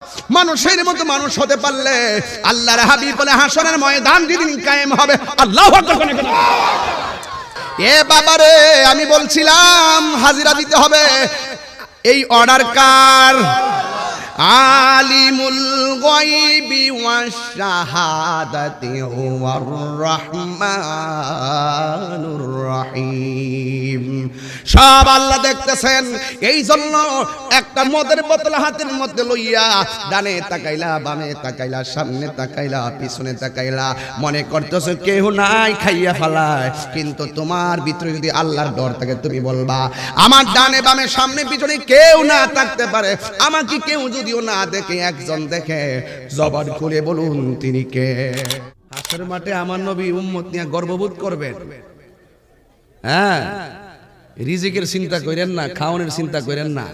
মানুষের মতো মানুষ হতে পারলে আল্লাহর হাবিব বলে হাসরের ময়দান যেদিন কায়েম হবে, আল্লাহু আকবার। এ বাবারে, আমি বলছিলাম হাজিরা দিতে হবে। এই অর্ডার কার? আলিমুল গায়বি ওয়াশ শাহাদাতি হুয়ার রহমানুর রহিম। সব আল্লাহ দেখতেছেন। এই জন্য একটা মদের বোতল হাতের মধ্যে লইয়া ডানে তাকাইলা, বামে তাকাইলা, সামনে তাকাইলা, পিছনে তাকাইলা, মনে করতেছো কেউ নাই, খাইয়া ফেলায়। কিন্তু তোমার ভিতরে যদি আল্লাহর ডর থাকে, তুমি বলবা আমার ডানে বামে সামনে পিছনে কেউ না থাকতে পারে, আমাকে কেউ যদিও না দেখে, একজন দেখে, জবান খুলে বলুন তিনি কে? হাসরের মাঠে আমার নবী উম্মত নিয়ে গর্ববোধ করবেন। হ্যাঁ, রিজিকের চিন্তা করেন না, খাওয়ানোর চিন্তা করেন না,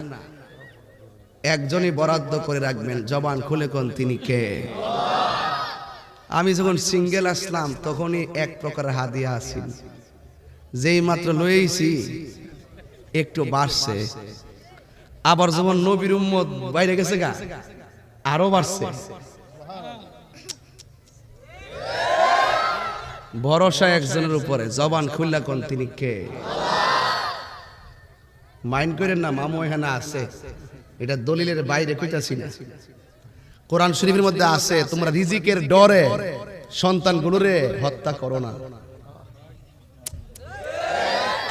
একজনই বরাদ্দ করে রাখবেন, জবান খুলে কোন তিনি কে? আমি যখন সিঙ্গেল আসলাম তখনই এক প্রকার হাদিয়া আসিল, যেই মাত্র লইছি একটু বাড়ছে, আবার যখন নবীর উম্মত বাইরে গেছে গা আরো বাড়ছে। ভরসা একজনের উপরে, জবান খুললা কোন তিনি কে? মাইন্ড করেন না, মামু এখানে আছে, এটা দলিলের বাইরে কইতাছি না, কোরআন শরীফের মধ্যে আছে, তোমরা রিজিকের ডরে সন্তানগুলোরে হত্যা করো না,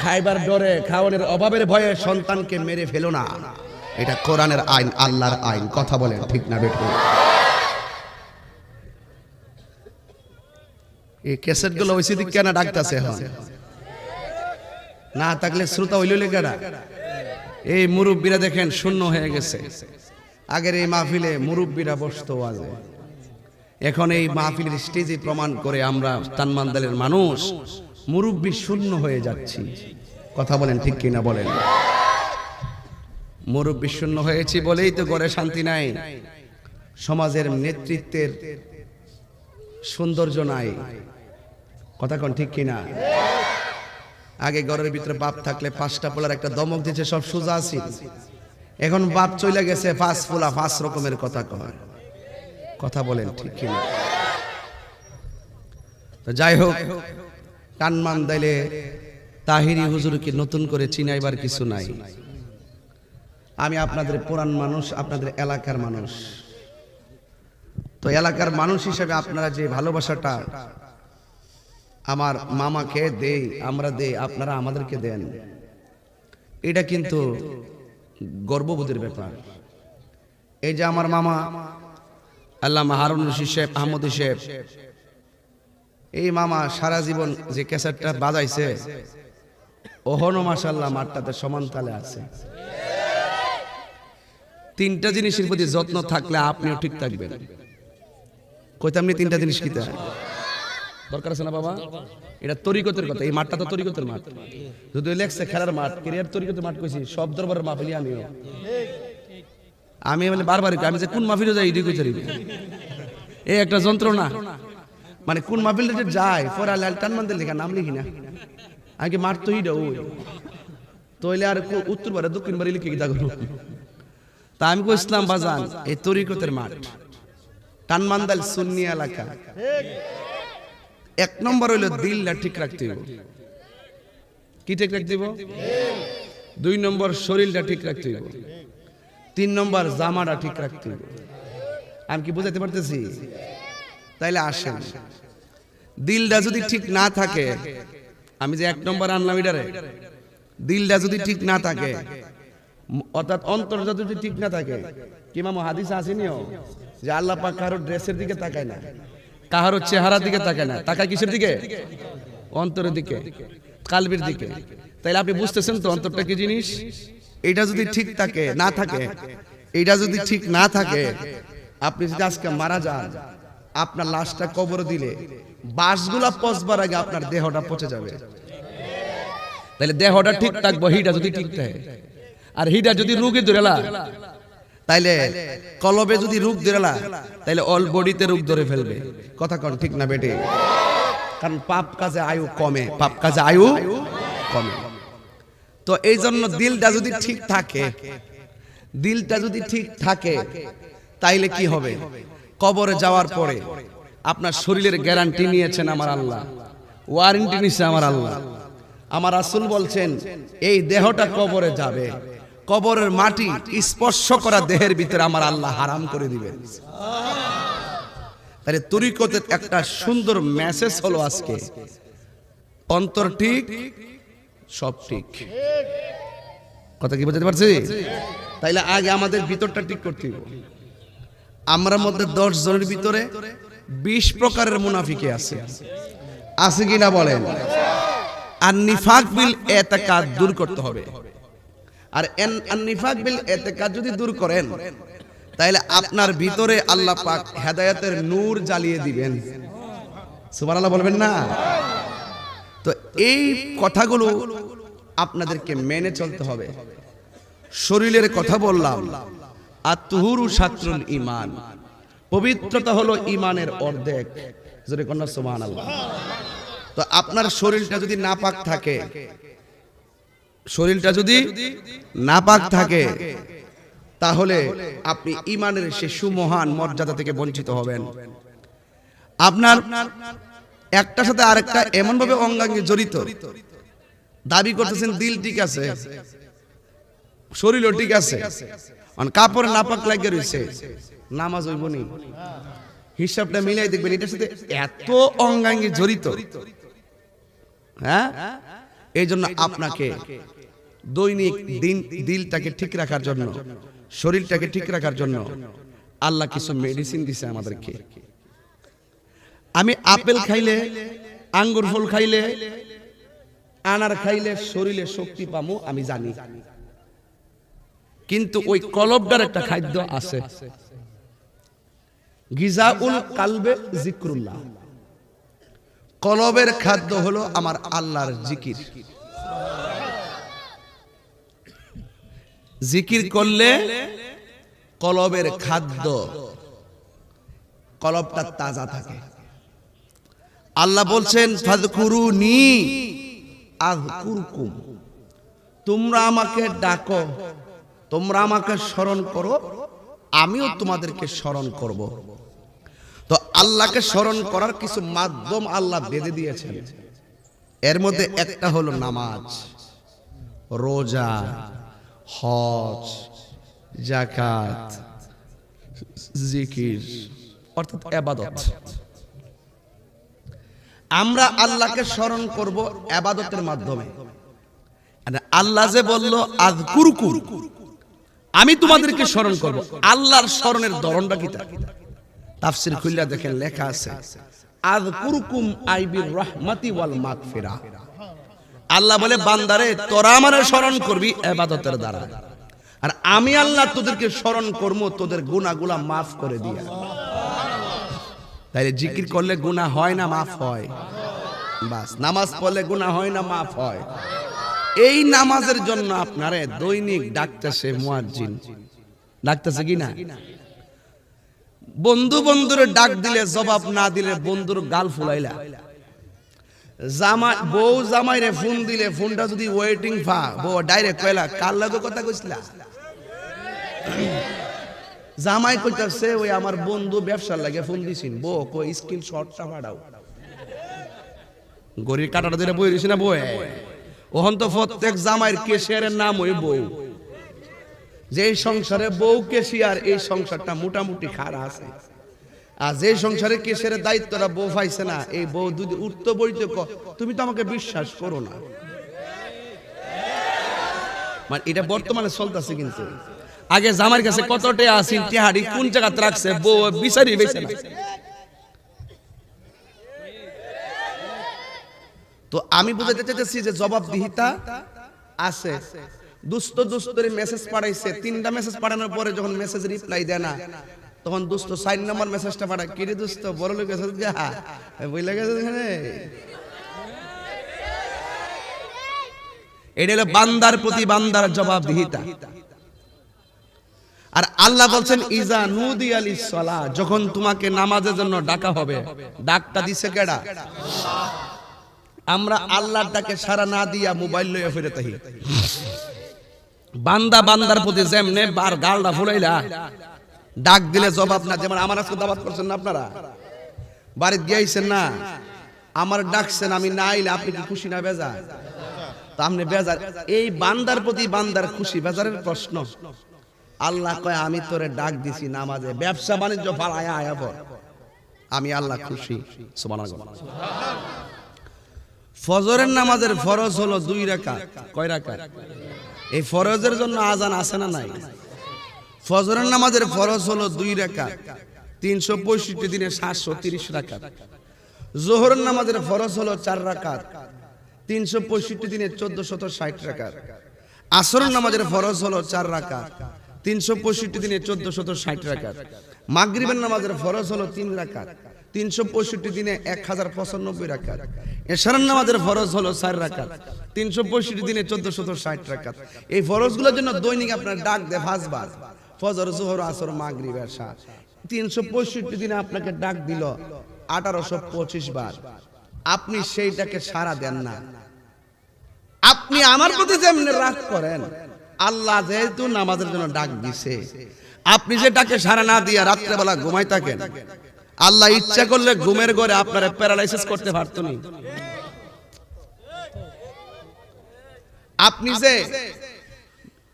খাইবার ডরে, খাওয়ানোর অভাবের ভয়ে সন্তানকে মেরে ফেলো না। এটা কোরআনের আইন, আল্লাহর আইন। কথা বলেন ঠিক না বেঠিক? এই ক্যাসেটগুলো ওই সিদিক কেন ডাকতেছে এখন? না থাকলে শ্রোতা হইল কেনা? এই মুরব্বীরা দেখেন শূন্য হয়ে গেছে। আগের এই মাহফিলে মুরব্বীরা বসতো ওয়াজে, এখন এই মাহফিলের স্টেজে প্রমাণ করে আমরা তানমান্দালের মানুষ মুরব্বী শূন্য হয়ে যাচ্ছি। কথা বলেন ঠিক কিনা বলেন? মুরব্বী শূন্য হয়েছি বলেই তো ঘরে শান্তি নাই, সমাজের নেতৃত্বের সৌন্দর্য নাই। কথা কোন ঠিক কিনা? আগে ঘরের ভিতরে বাপ থাকলে পাঁচটা পোলার একটা দমক দিচ্ছে, সব সোজা আছে। এখন বাপ চলে গেছে, পাঁচ পোলা পাঁচ রকমের কথা কয়। কথা বলেন ঠিক কিনা? তো যাই হোক, টানমান দিলে তাহিরি হুজুরকে নতুন করে চিনাইবার কিছু নাই। আমি আপনাদের পুরান মানুষ, আপনাদের এলাকার মানুষ। তো এলাকার মানুষ হিসেবে আপনারা যে ভালোবাসাটা আমার মামাকে দেই, আমরা দেই, আপনারা আমাদেরকে দেন, এটা কিন্তু গর্ববোধের ব্যাপার। এই যে আমার মামা আল্লামা হারুন রশিদ সাহেব, আহমদ সাহেব, এই মামা সারা জীবন যে ক্যাসেটটা বাজাইছে, ওহনো মাশাআল্লাহ মাঠটাতে সমান তালে আছে। তিনটা জিনিসের প্রতি যত্ন থাকলে আপনিও ঠিক থাকবেন। কইতাম নি তিনটা জিনিস কি দরকার আছে না বাবা? এটা তরিকতের কথা। এই মাঠটা তো তরিকতের মাঠ, যদি লেখছে খেলার মাঠ, ক্যারিয়ার তরিকতের মাঠ কইছি, সব দরবারের মাহফিলি আমিও। আমি বলে বারবার আমি যে কোন মাহফিলে যাই এদিকে কইতারি, এই একটা যন্ত্রণা। মানে কোন মাহফিলে যে যায় পরে লাল টানমানদের লেখা নাম লিখি না, আগে মাঠ তো হিডা ওই তইলে আর উত্তর বারে দক্ষিণ বারে লিখে গিয়ে করব। তা আমি কইছিলাম বাজান, এই তরিকতের মাঠ টানমান্দাল সুন্নি এলাকা। এক নম্বর হইল দিলটা ঠিক রাখতে হইব। কি ঠিক রাখতে হইব? দুই নম্বর শরীরটা ঠিক রাখতে হইব, তিন নম্বর জামাটা ঠিক রাখতে হইব। আমি কি বুঝাইতে পারতেছি? তাইলে আসেন, দিলটা যদি ঠিক না থাকে, আমি যে এক নম্বর আনলাম এটারে, দিলটা যদি ঠিক না থাকে, অর্থাৎ অন্তরটা যদি ঠিক না থাকে, কি মামু হাদিস আসেনিও যে আল্লাহ পাক কারোর ড্রেসের দিকে তাকায় না, কারোর চেহারার দিকে তাকায় না, তাকায় কিসের দিকে? অন্তরের দিকে, কালবির দিকে। তাইলে আপনি বুঝতেছেন তো অন্তরটা কি জিনিস? এটা যদি ঠিক থাকে না থাকে, এটা যদি ঠিক না থাকে, আপনি যদি আজকে মারা যান, আপনার লাশটা কবর দিলে বাঁশগুলা পচবার আগে আপনার দেহটা পচে যাবে। তাহলে দেহটা ঠিক থাকবো, হিটা যদি ঠিক থাকে। আর হিটা যদি রোগে ধরেলা, তাইলে কলবে যদি রোগ ধরেলা, তাইলে অল বডিতে রোগ ধরে ফেলবে। কথা কোন ঠিক না বেটে? কারণ পাপ কাজে আয়ু কমে, পাপ কাজে আয়ু কমে। তো এই জন্য দিলটা যদি ঠিক থাকে, দিলটা যদি ঠিক থাকে, তাইলে কি হবে? কবরে যাওয়ার পরে আপনার শরীরের গ্যারান্টি নিয়েছেন আমার আল্লাহ, ওয়ারেন্টি নিছে আমার আল্লাহ। আমার রাসূল বলছেন এই দেহটা কবরে যাবে, কবরের মাটি স্পর্শ করা দেহের ভিতরে আমার আল্লাহ হারাম করে দিবেন। তাহলে তরিকতের একটা সুন্দর মেসেজ হলো আজকে, অন্তর ঠিক সব ঠিক। কথা কি বুঝতে পারছি? তাইলে আগে আমাদের ভিতরটা ঠিক করতে হবে। আমরা মধ্যে 10 জনের ভিতরে 20 প্রকারের মুনাফিকে আছে, আছে কিনা বলেন? আর নিফাক বিল এতেকাদ দূর করতে হবে। আর নিফাক বিল এতেকাদ যদি দূর করেন তাহলে আপনার ভিতরে আল্লাহ পাক হেদায়েতের নূর জ্বালিয়ে দিবেন। সুবহানাল্লাহ বলবেন না? তো এই কথাগুলো আপনাদেরকে মেনে চলতে হবে। শরীরের কথা বললাম, আত-তুহুরু শাত্রুল ঈমান, পবিত্রতা হলো ঈমানের অর্ধেক। জোরে কোন সুবহানাল্লাহ। তো আপনার শরীরটা যদি নাপাক থাকে, শরীরটা যদি নাপাক থাকে তাহলে আপনি ঈমানের সে সুমহান মর্যাদা থেকে বঞ্চিত হবেন। আপনার একটার সাথে আরেকটা এমন ভাবে অঙ্গাঙ্গি জড়িত, দাবি করতেছেন দিল ঠিক আছে, শরীরও ঠিক আছে, কাপড় নাপাক লাগিয়ে রয়েছে, নামাজ হইব নি? হিসাবটা মিলাই দেখবেন এটার সাথে এত অঙ্গাঙ্গি জড়িত। হ্যাঁ, এই জন্য আপনাকে দৈনিক দিলটাকে ঠিক রাখার জন্য, শরীরটাকে ঠিক রাখার জন্য আল্লাহ কিছু মেডিসিন দিছে আমাদেরকে। আমি আপেল খাইলে, আঙ্গুর ফল খাইলে, আনার খাইলে শরীরে শক্তি পামু আমি জানি, কিন্তু ওই কলবটার একটা খাদ্য আছে, গিজাউল কালবে জিক্রুল্লাহ। কলবের খাদ্য হলো আমার আল্লাহর জিকির। জিকির করলে কলবের খাদ্য, কলবটা তাজা থাকে। আল্লাহ বলছেন ফাযকুরুনি আযকুরকুম, তোমরা আমাকে ডাকো, তোমরা আমাকে স্মরণ করো, আমিও তোমাদেরকে স্মরণ করব। তো আল্লাহকে স্মরণ করার কিছু মাধ্যম আল্লাহ বেঁধে দিয়েছেন। এর মধ্যে একটা হলো নামাজ, রোজা, হজ, যাকাত, জিকির, অর্থাৎ ইবাদত। আমরা আল্লাহকে স্মরণ করব ইবাদতের মাধ্যমে। আল্লাহ যে বলল আযকুরকুম, আমি তোমাদেরকে স্মরণ করব, আল্লাহর স্মরণের ধরনটা কি? তাফসীর খুললে দেখেন লেখা আছে আযকুরকুম আই বির রাহমাতি ওয়াল মাগফিরা। আল্লাহ বলে বান্দারে তোরা আমারে স্মরণ করবি ইবাদতের দ্বারা, আর আমি আল্লাহ তোদেরকে স্মরণ করব তোদের গুনাহগুলো maaf করে দিয়া। তাইলে জিকির করলে গুনাহ হয় না maaf হয়? বাস, নামাজ পড়লে গুনাহ হয় না maaf হয়? এই নামাজের জন্য আপনারে দৈনিক ডাকতেছে মুয়াজ্জিন, ডাকতেছে কি না? বন্ধু বন্ধুরে ডাক দিলে জবাব না দিলে বন্ধুর গাল ফুলাইলা, জামাই বউ জামাইরে ফোন দিলে ফোনটা যদি ওয়েটিং ফা, বউ ডাইরেক্ট কইলা কার লাগে কথা কইছলা? জামাই কইতাছে ওই আমার বন্ধু ব্যবসার লাগে ফোন দিছিন, বউ কই স্ক্রিনশটটা পাঠাও। গড়ির কাটাটা ধরে বই রইছে না বউ, ওহন তো প্রত্যেক জামাইয়ের কেশিয়ারের নাম ওই বউ। যে সংসারে বউ কেশিয়ার, এই সংসারটা মোটামুটি খারাপ আছে। আর যে সংসারে কেশিয়ারের দায়িত্বটা বউ পাইছে না, এই বউ যদি উঠতে বইতে তুমি তো আমাকে বিশ্বাস করো না, মানে এটা বর্তমানে চলতেছে। কিন্তু আগে জামাইয়ের কাছে কত টাকা আছে, টিহাড়ি কোন জায়গাতে রাখছে, বউ বিচারি বেছে না। তো আমি বুঝাতে চাইতেছি যে জবাবদিহিতা আছে। দুষ্ট দুস্তরে মেসেজ পাঠাইছে, 3টা মেসেজ পাঠানোর পরে যখন মেসেজ রিপ্লাই দেয় না, তখন দুষ্ট 4 নম্বর মেসেজটা পাঠায়, কি রে দুষ্ট বড় লোক আছে যা বইলা গেছে এখানে। এটা হলো বান্দার প্রতি বান্দার জবাবদিহিতা। আর আল্লাহ বলছেন ইজা নুদিয়া লিস-সালাহ, যখন তোমাকে নামাজের জন্য ডাকা হবে, ডাকটা দিছে কেডা? আমরা আল্লাহর ডাকে সাড়া না দিয়া মোবাইল লইয়া ফিরে থাকি। বান্দা বান্দার প্রতি যেমনে বার গালটা ফুলাইলা, ডাক দিলে জবাব না। যেমন আমার আজকে দাওয়াত করছেন না, আপনারা বাড়িতে গিয়েছেন না, আমার ডাকছেন, আমি না আইলে আপনি কি খুশি না বেজার? তা আপনি বেজার। এই বান্দার প্রতি বান্দার খুশি বেজারের প্রশ্ন। আল্লাহ কয় আমি তোরে ডাক দিছি নামাজে, ব্যবসা বাণিজ্য ফালায়া আয়া পর, আমি আল্লাহ খুশি। সুবহানাল্লাহ। ফজরের নামাজের ফরজ হলো 2 রাকাত। কয় রাকাত? এই ফরজের জন্য আজান আছে না নাই? ফজরের নামাজের ফরজ হলো 2 রাকাত, 365 দিনে 730 রাকাত। যোহরের নামাজের ফরজ হলো 4 রাকাত, 365 দিনে 1460 রাকাত। আসরের নামাজের ফরজ হলো 4 রাকাত, 365 দিনে 1460 রাকাত। মাগরিবের নামাজের ফরজ হলো 3 রাকাত, 365 দিনে 1095 রাকাত। এশারের নামাজের ফরজ হলো 4 রাকাত, 365 দিনে 1460 রাকাত। এই ফরজগুলোর জন্য দৈনিক আপনার ডাক দেয় 5 বার, ফজর, যোহর, আসর, মাগরিব, এশা। 365 দিনে আপনাকে ডাক দিল 1825 বার। আপনি সেইটাকে সাড়া দেন না। আপনি আমার প্রতি যেমন রাগ করেন, আল্লাহ যেহেতু নামাজের জন্য ডাক দিছে, আপনি যে ডাকে সাড়া না দিয়া রাত্রেবেলা ঘুমাই থাকেন, আল্লাহ ইচ্ছা করলে ঘুমের ঘরে আপনারা প্যারালাইসিস করতে পারতো না। আপনি যে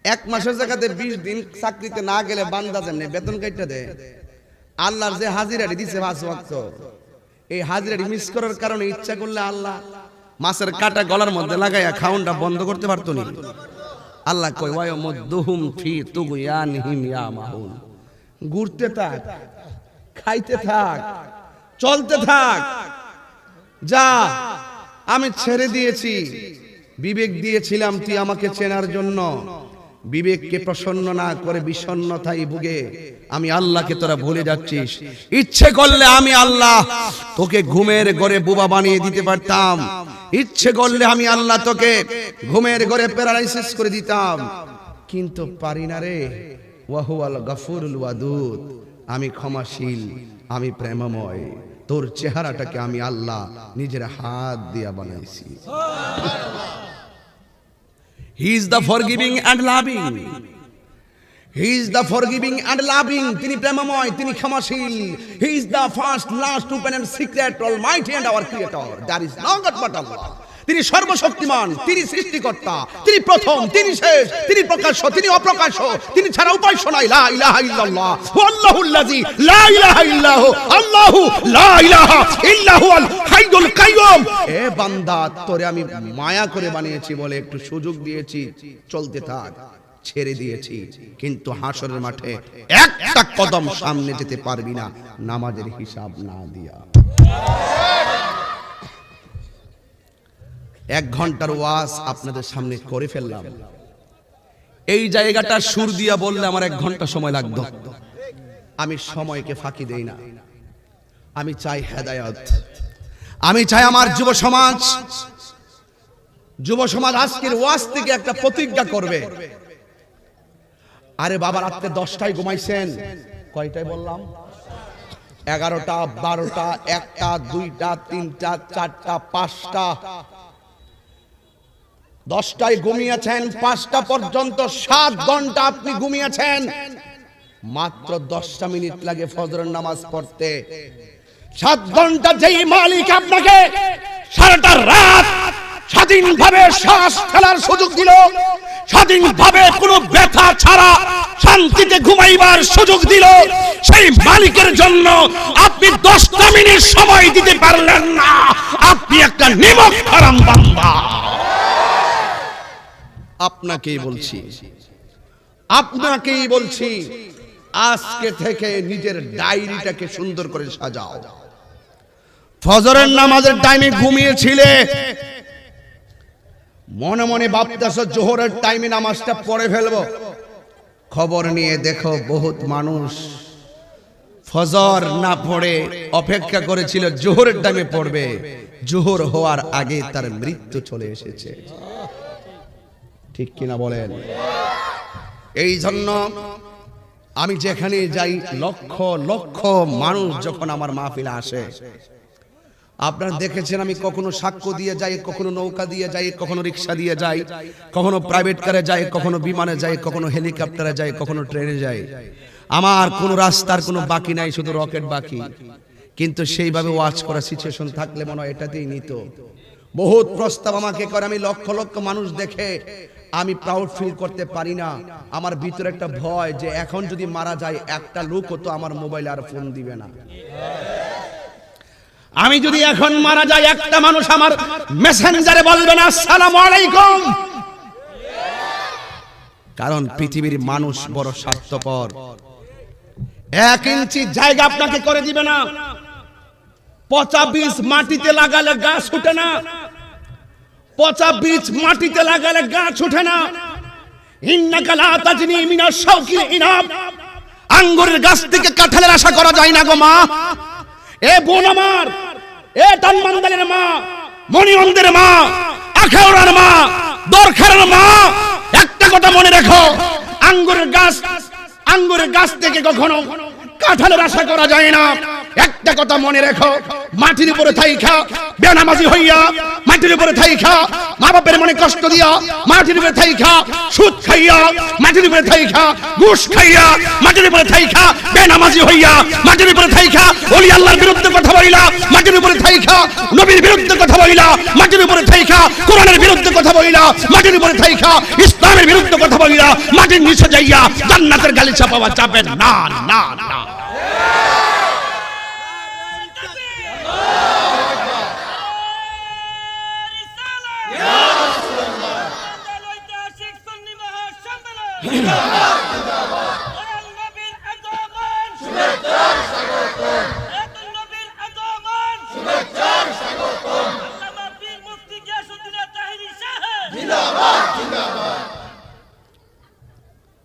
1 মাসের জায়গাতে 20 দিন চাকরিতে না গেলে বান্দা যেমনি বেতন কাইটা দেয়, আল্লাহর যে হাজিরাটি দিছে 5 ওয়াক্ত, এই হাজিরাটি মিস করার কারণে ইচ্ছা করলে আল্লাহ মাছের কাটা গলার মধ্যে লাগাইয়া খাউনটা বন্ধ করতে পারতো না। আল্লাহ কয় ওয়ায়ামুদ্দুহুম ফি তুগয়ানহিম ইয়ামাহুন। ঘুরতে থাক, খাইতে থাক, চলতে থাক, যা আমি ছেড়ে দিয়েছি। বিবেক দিয়েছিলাম তুই আমাকে চেনার জন্য, বিবেককে প্রসন্ন না করে বিষণ্ণতায় ভুগে আমি আল্লাহকে তোরা ভুলে যাচ্ছিস। ইচ্ছে করলে আমি আল্লাহ তোকে ঘুমের ঘরে বোবা বানিয়ে দিতে পারতাম, ইচ্ছে করলে আমি আল্লাহ তোকে ঘুমের ঘরে প্যারালাইসিস করে দিতাম, কিন্তু পারি না রে। ওয়াহুয়াল গাফুরুল ওয়াদুদ, আমি ক্ষমাশীল, আমি প্রেমময়। তোর চেহারাটাকে আমি আল্লাহ নিজের হাত দিয়া বানাইছি। He is the forgiving and loving. He is the forgiving and loving. তিনি প্রেমময়, তিনি ক্ষমাশীল। He is the first, last, open and secret, almighty and our creator. There is no God but Allah. তিনি সর্বশক্তিমান, তিনি সৃষ্টিকর্তা, তিনি প্রথম, তিনি শেষ, তিনি প্রকাশ্য, তিনি অপ্রকাশ্য, তিনি ছাড়া উপাস্য নাই। লা ইলাহা ইল্লাল্লাহ ওয়াল্লাহুল্লাযী লা ইলাহা ইল্লাহু আল্লাহু লা ইলাহা ইল্লাহুল হাইয়ুল কাইয়ুম। এ বান্দা, তোরে আমি মায়া করে বানিয়েছি বলে একটু সুযোগ দিয়েছি, চলতে থাক, ছেড়ে দিয়েছি, কিন্তু হাসরের মাঠে একটা কদম সামনে যেতে পারবি না নামাজের হিসাব না দিয়া। 1 ঘন্টার ওয়াজ আপনাদের সামনে করে ফেললাম। এই জায়গাটা সুর দিয়া বললে আমার 1 ঘন্টা সময় লাগতো। আমি সময়কে ফাঁকি দেই না। আমি চাই হেদায়েত। আমি চাই আমার যুব সমাজ আজকের ওয়াজ থেকে একটা প্রতিজ্ঞা করবে। আরে বাবা, রাতে 10টায় ঘুমাইছেন, কয়টায় বললাম? 11টা, 12টা, 1টা, 2টা, 3টা, 4টা, 5টা, 10টায় ঘুমিয়েছেন, 5টা পর্যন্ত 7 ঘন্টা আপনি ঘুমিয়েছেন। মাত্র 10টা মিনিট লাগে ফজরের নামাজ পড়তে। 7 ঘন্টা যেই মালিক আপনাকে সারাটা রাত স্বাধীনভাবে শ্বাস ফেলার সুযোগ দিল, স্বাধীনভাবে কোনো ব্যথা ছাড়া শান্তিতে ঘুমাইবার সুযোগ দিল, সেই মালিকের জন্য আপনি 10টা মিনিট সময় দিতে পারলেন না, আপনি একটা নিমক হারাম বান্দা। আপনাকেই বলছি আজকে থেকে নিজের ডায়েরিটাকে সুন্দর করে সাজাও। ফজরের নামাজের টাইমে ঘুমিয়েছিলে, মনে মনে ভাবতেছো জোহরের টাইমে নামাজটা পড়ে ফেলবো। খবর নিয়ে দেখো বহুত মানুষ ফজর না পড়ে অপেক্ষা করেছিল জোহরের টাইমে পড়বে, জোহর হওয়ার আগে তার মৃত্যু চলে এসেছে। ঠিক কিনা বলেন? এই জন্য আমি যেখানে যাই লক্ষ লক্ষ মানুষ যখন আমার মাহফিলে আসে, আপনারা দেখেছেন আমি কখনো সাক্ষ্য দিয়ে যাই, কখনো নৌকা দিয়ে যাই, কখনো রিক্সা দিয়ে যাই, কখনো প্রাইভেট কারে যাই, কখনো বিমানে যাই, কখনো হেলিকপ্টারে যাই, কখনো ট্রেনে যাই। আমার কোনো রাস্তার কোনো বাকি নাই, শুধু রকেট বাকি। কিন্তু সেইভাবে ওয়াচ করা সিচুয়েশন থাকলে মনে হয় এটাতেই নিত। বহুত প্রস্তাব আমাকে করে, আমি লক্ষ লক্ষ মানুষ দেখে আমি প্রাউড ফিল করতে পারি না। আমার ভিতরে একটা ভয় যে এখন যদি মারা যায় একটা লোকও তো আমার মোবাইলে আর ফোন দিবে না। আমি যদি এখন মারা যাই একটা মানুষ আমার মেসেঞ্জারে বলবে না আসসালামু আলাইকুম। কারণ পৃথিবীর মানুষ বড় স্বার্থপর। 1 ইঞ্চি জায়গা আপনাকে করে দিবে না। পচা বীজ মাটিতে লাগালে গাছ উঠে না। পচা বীজ মাটিতে লাগালে গাছ উঠে না। ইন্নাকা লা তাজনি মিনাশ শাওকিল ইনাব। আঙ্গুরের গাছ থেকে কাঁঠালের আশা করা যায় না গো মা। এ বোন আমার, এ টানমান্দালের মা, মণিবন্ধের মা, আখাউড়ার মা, দরখারের মা, একটা কথা মনে রেখো, আঙ্গুরের গাছ থেকে কখনো কাঁঠালের আশা করা যায় না। একটা কথা মনে রেখো, মাটির উপরে থাইখা বেনামাজি হইয়া, মাটির উপরে থাইখা মা বাপের মনে কষ্ট দিয়া, মাটির উপরে থাইখা সুদ খাইয়া, মাটির উপরে থাইখা ঘুষ খাইয়া, মাটির উপরে থাইখা বেনামাজি হইয়া, মাটির উপরে থাইখা ওলি আল্লাহর বিরুদ্ধে কথা বইলা, মাটির উপরে থাইখা নবীর বিরুদ্ধে কথা বইলা, মাটির উপরে থাইখা কোরআনের বিরুদ্ধে কথা বইলা, মাটির উপরে থাইখা ইসলামের বিরুদ্ধে কথা বইলা, মাটির নিচে যাইয়া জান্নাতের গালিচা পাওয়া যাবে না, না, না।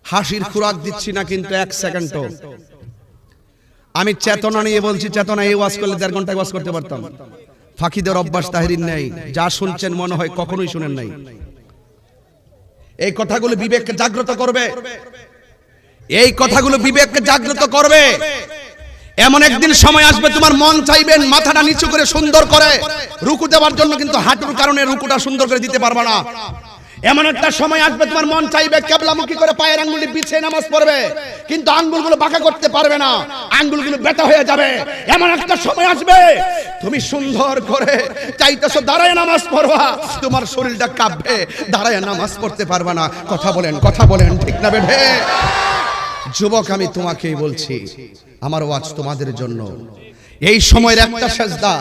হাসির খুরাক দিচ্ছি না কিন্তু 1 সেকেন্ডও। আমি চেতনা নিয়ে বলছি, চেতনা এই ওয়াজ করলে 1.5 ঘন্টা ওয়াজ করতে পারতাম। ফাঁকিদের অভ্যাস তাহরির নেই। যা শুনছেন মনে হয় কখনোই শুনেন নাই। এই কথাগুলো বিবেককে জাগ্রত করবে, এই কথাগুলো বিবেককে জাগ্রত করবে। এমন একদিন সময় আসবে তোমার মন চাইবেন মাথাটা নিচু করে সুন্দর করে রুকু দেওয়ার জন্য, কিন্তু হাঁটুর কারণে রুকুটা সুন্দর করে দিতে পারবে না। এমন একটা সময় আসবে তোমার মন চাইবে কিবলামুখী করে পায়ের আঙ্গুলি বিছিয়ে নামাজ পড়বে, কিন্তু আঙ্গুলগুলো বাঁকা করতে পারবে না, আঙ্গুলগুলো বেঁটা হয়ে যাবে। এমন একটা সময় আসবে তুমি সুন্দর করে চাইতেছো দাঁড়ায় নামাজ পড়বা, তোমার শরীরটা কাঁপবে, দাঁড়ায় নামাজ পড়তে পারবে না। কথা বলেন ঠিক না বেঠে? যুবক আমি তোমাকেই বলছি, আমার ওয়াজ তোমাদের জন্য। এই সময়ের একটা সেজদা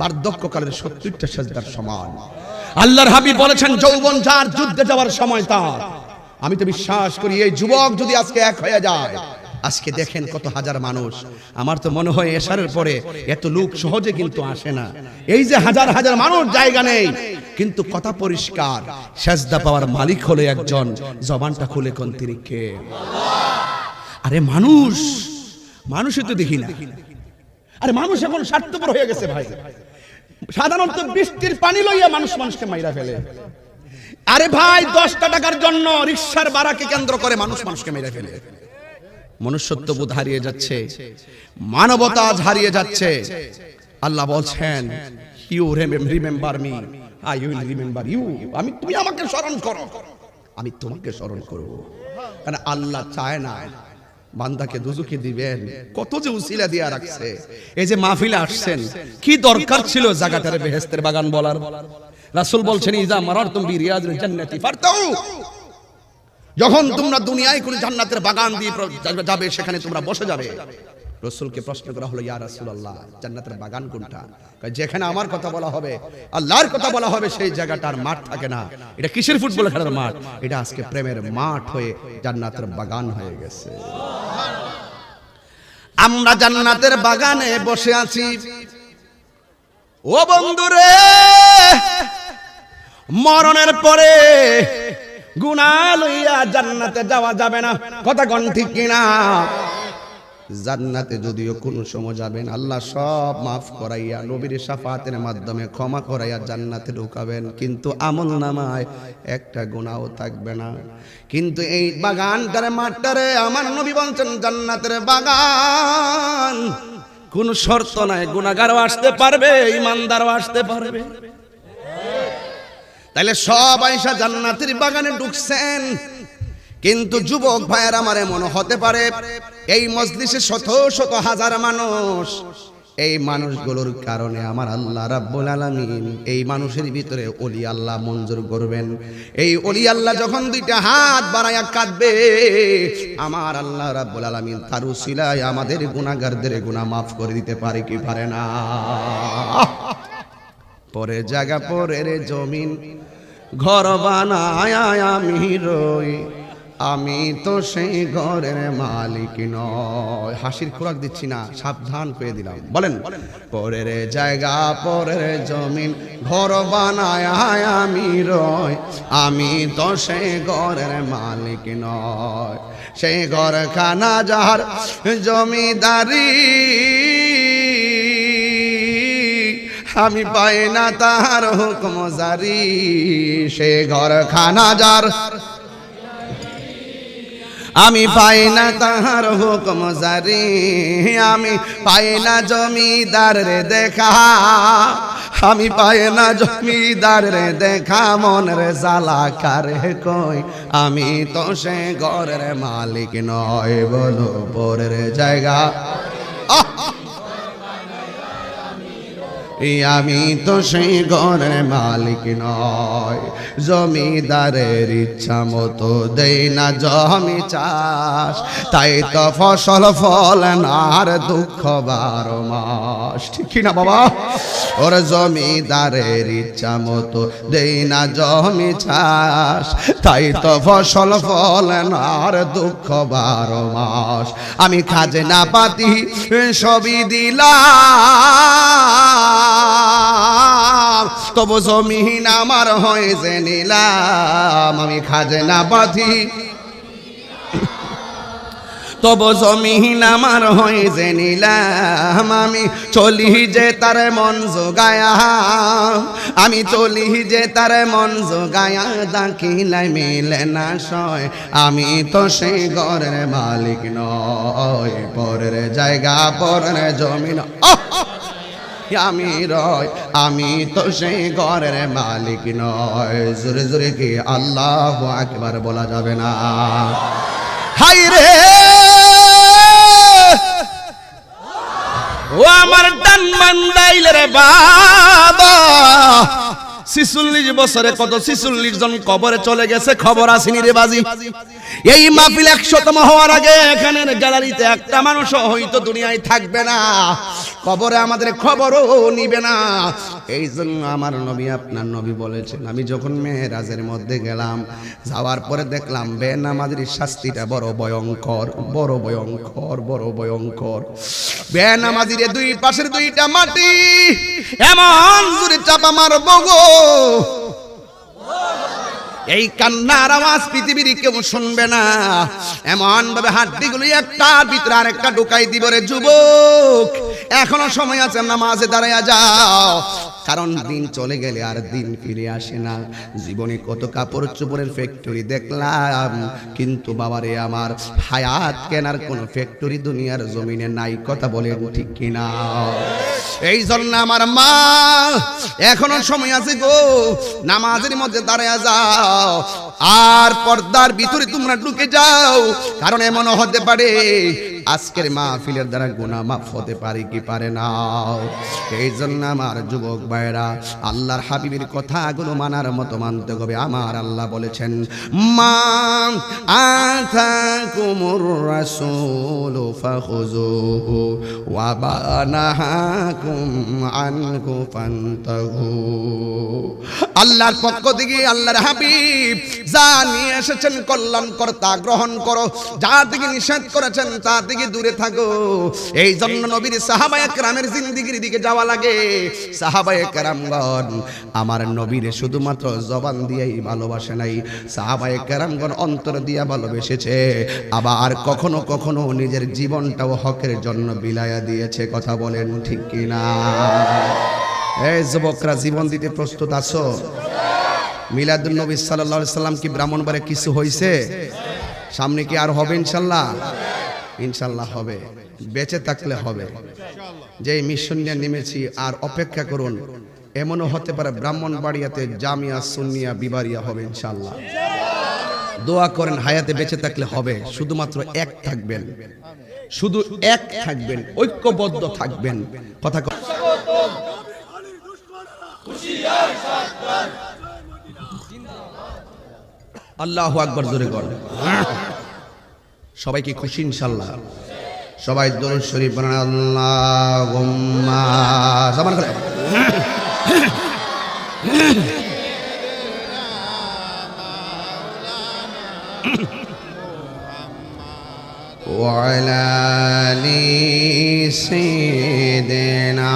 বার্ধক্যকালের 70টা সেজদার সমান। আল্লাহর হাবিব বলেছেন যৌবন যার, যুদ্ধে যাওয়ার সময় তার। আমি তো বিশ্বাস করি এই যুবক যদি আজকে এক হয়ে যায়, আজকে দেখেন কত হাজার মানুষ। আমার তো মনে হয় এশারের পরে এত লোক সহজে কিন্তু আসে না। এই যে হাজার হাজার মানুষ, জায়গা নেই, কিন্তু কথা পরিষ্কার, সেজদা পাওয়ার মালিক হলো একজন। জবানটা খুলে কোন তিনি কে? আরে মানুষই তো দেখি না। আরে মানুষ এখন স্বার্থপর হয়ে গেছে ভাই। সাধারণত বৃষ্টির পানি লইয়া মানুষকে মাইরা ফেলে। আরে ভাই 10 টাকার জন্য রিকশার ভাড়াকে কেন্দ্র করে মানুষকে মেরে ফেলে। মনুষ্যত্ববোধ হারিয়ে যাচ্ছে, মানবতা হারিয়ে যাচ্ছে। আল্লাহ বলছেন you remember me, I will remember you. তুমি আমাকে স্মরণ করো, আমি তোমাকে স্মরণ করব। কারণ আল্লাহ চায় না বান্দাকে দুজকে দিবেন। কত যে উসিলা দিয়া রাখছে। এই যে মাহফিলে আসছেন, কি দরকার ছিল জায়গাটারে বেহেশতের বাগান বলার? রাসূল বলছেন ইজা মারারতুম বিরিয়াদিল জান্নাতি ফারতাউ। যখন তোমরা দুনিয়ায় কোন জান্নাতের বাগান দিয়ে যাবে, সেখানে তোমরা বসে যাবে। রাসূলকে প্রশ্ন করা হলো, ইয়া রাসূলুল্লাহ, জান্নাতের বাগান কোনটা? যেখানে আমার কথা বলা হবে, আল্লাহর কথা বলা হবে, সেই জায়গাটার মাঠ থাকে না। এটা কিসের ফুটবল খেলার মাঠ? এটা আজকে প্রেমের মাঠ হয়ে জান্নাতের বাগান হয়ে গেছে। আমরা জান্নাতের বাগানে বসে আছি। ও বন্ধুরে, মরণের পরে গুনাহ লইয়া জান্নাতে যাওয়া যাবে না। কথা কোন ঠিক কিনা? জান্নাতে যদিও কোন সময় যাবেন, আল্লাহ সব মাফ করাইয়া নবীর শাফাতের মাধ্যমে ক্ষমা করাইয়া জান্নাতে ঢুকাবেন, কিন্তু আমল নামায় একটা গুনাহও থাকবে না। কিন্তু এই বাগানটারে, মাঠটারে আমার নবী বলছেন জান্নাতের বাগান, কোন শর্ত নাই। গুনাহগারও আসতে পারবে, ইমানদারও আসতে পারবে। তাইলে সব আয়েশা জান্নাতের বাগানে ঢুকছেন। কিন্তু যুবক ভাইয়ের আমার মনে হতে পারে এই মজলিসে শত শত হাজার মানুষ, এই মানুষগুলোর কারণে আমার আল্লাহ রাব্বুল আলামিন এই মানুষের ভিতরে ওলি আল্লাহ মঞ্জুর করবেন। এই ওলি আল্লাহ যখন দুইটা হাত বাড়ায়া কাঁদবে, আমার আল্লাহ রাব্বুল আলামিন তার উসিলায় আমাদের গুনাহগারদের গুনাহ মাফ করে দিতে পারে কি পারে না? পরে জায়গা পরের জমিন ঘর বানায় আমি রই, আমি তো সেই ঘরের মালিক নয়। হাসির খোরাক দিচ্ছি না, সাবধান করে দিলাম। বলেন, পরের জায়গা পরের জমিন ঘর বানায় আমি রই, আমি তো সেই ঘরের মালিক নয়। সেই ঘরখানা যার জমিদারি, আমি পাই না তার হুকুম জারি। সে ঘরখানা যার, আমি পাই না তাহার হুকুম জারি। আমি পাই না জমিদার রে দেখা, আমি পাই না জমিদার রে দেখা। মনের জ্বালা কারে কই, আমি তো সে ঘরের মালিক নয়। বলো পরের জায়গা, আমি তো সেই ঘরের মালিক নয়। জমিদারের ইচ্ছা মতো দেই না জমি চাষ, তাই তো ফসল ফল না আর দুঃখ 12 মাস। ঠিক না বাবা? ওর জমিদারের ইচ্ছা মতো দেই না জমি চাষ, তাই তো ফসল ফল না আর দুঃখ 12 মাস। আমি খাজনা পাতি সবই দিলাম, তবু জমিন আমার হয়েছে নিলাম। আমি খাজনা পাতি তবু জমিন আমার হয়েছে নিলাম। আমি চলি যে তার মন জোগায়া, আমি চলি যে তার মন জোগায়া। দাখিলাই মিলে না সয়, আমি তো সেই ঘরের মালিক নয়। পরের জায়গা পরের জমিন আমি রয়, আমি তো সেই ঘরের মালিক নয়। জোরে জোরে কি আল্লাহু আকবার বলা যাবে না? হায় রে ও আমার ডান মান্দাইল রে বাবা, 46 বছরে কত 46 জন কবরে চলে গেছে, খবর আসেনি রে বাজি। এই মাহফিল 100তম হওয়ার আগে এখানের গ্যালারিতে একটা মানুষও হয়তো দুনিয়ায় থাকবে না, কবরে আমাদের খবরও নিবে না। এই জন্য আমার নবী, আপনার নবী বলেছেন, আমি যখন মেরাজের মধ্যে গেলাম, যাওয়ার পরে দেখলাম বেনামাজির শাস্তিটা বড় ভয়ঙ্কর, বড় ভয়ঙ্কর, বড় ভয়ঙ্কর। বেনামাজির দুই পাশের দুইটা মাটি এমন জোরে চাপা মারবো গো, এই কান্নার আওয়াজ পৃথিবীর কেউ শুনবে না। এমন ভাবে হাড্ডিগুলো একটার ভিতরে আরেকটা ঢুকাই দিব রে যুবক, এখনো সময় আছে, নামাজে দাঁড়ায়া যাও, কারণ দিন চলে গেলে আর দিন ফিরে আসে না। জীবনে কত কাপড় চোপড়ের ফ্যাক্টরি দেখলাম, কিন্তু বাবারে আমার হায়াত কেনার কোনো ফ্যাক্টরি দুনিয়ার জমিনে নাই। কথা বলেন ঠিক কিনা? এই জন্য আমার মা, এখনো সময় আছে গো, নামাজের মধ্যে দাঁড়ায়া যাও, আর পর্দার ভিতরে তোমরা ঢুকে যাও, কারণ এমন হতে পারে আজকের মাহফিলের দ্বারা গুনাহ মাফ হতে পারে কি পারে না। এই জন্য আমার যুবক ভাইরা, আল্লাহর হাবিবের কথাগুলো মানার মতো মানতে হবে। আমার আল্লাহ বলেছেন, মা আতাকুমুর রাসূলু ফাখুযুহু ওয়া মা নাহাকুম আনহু ফান্তাহু। আল্লাহর পক্ষ থেকে আল্লাহর হাবিব যা নিয়ে এসেছেন কল্যাণকর তা গ্রহণ করো, যা থেকে নিষেধ করেছেন তা থেকে দূরে থাকো। এই জন্য নবীর সাহাবায়ে কেরামের জিন্দেগির দিকে যাওয়া লাগে। সাহাবায়ে কেরামগণ আমার নবীর শুধুমাত্র জবান দিয়েই ভালোবাসে নাই, সাহাবায়ে কেরামগণ অন্তর দিয়ে ভালোবেসেছে, আবার কখনো কখনো নিজের জীবনটাও হকের জন্য বিলায়া দিয়েছে। কথা বলেন ঠিক কিনা? এই যুবকরা, জীবন দিতে প্রস্তুত আছো? মিলাদুন নবী সাল্লাল্লাহু আলাইহি সাল্লাম কি ব্রাহ্মণবাড়িয়া কিছু হয়েছে? সামনে কি আর হবে? ইনশাল্লাহ, ইনশাল্লাহ হবে, বেঁচে থাকলে হবে। যে মিশন নিয়ে নেমেছি, আর অপেক্ষা করুন, এমনও হতে পারে ব্রাহ্মণবাড়িয়াতে জামিয়া সুন্নিয়া বিবারিয়া হবে ইনশাল্লাহ। দোয়া করেন হায়াতে বেঁচে থাকলে হবে, শুধুমাত্র এক থাকবেন, শুধু এক থাকবেন, ঐক্যবদ্ধ থাকবেন। কথা আল্লাহু আকবার, জোরে বলেন। সবাই কি খুশি ইনশাআল্লাহ? সবাই দরুদ শরীফ পড়েন। আল্লাহুম্মা সমান করে ওয়া আলা আলি সাইয়্যিদিনা।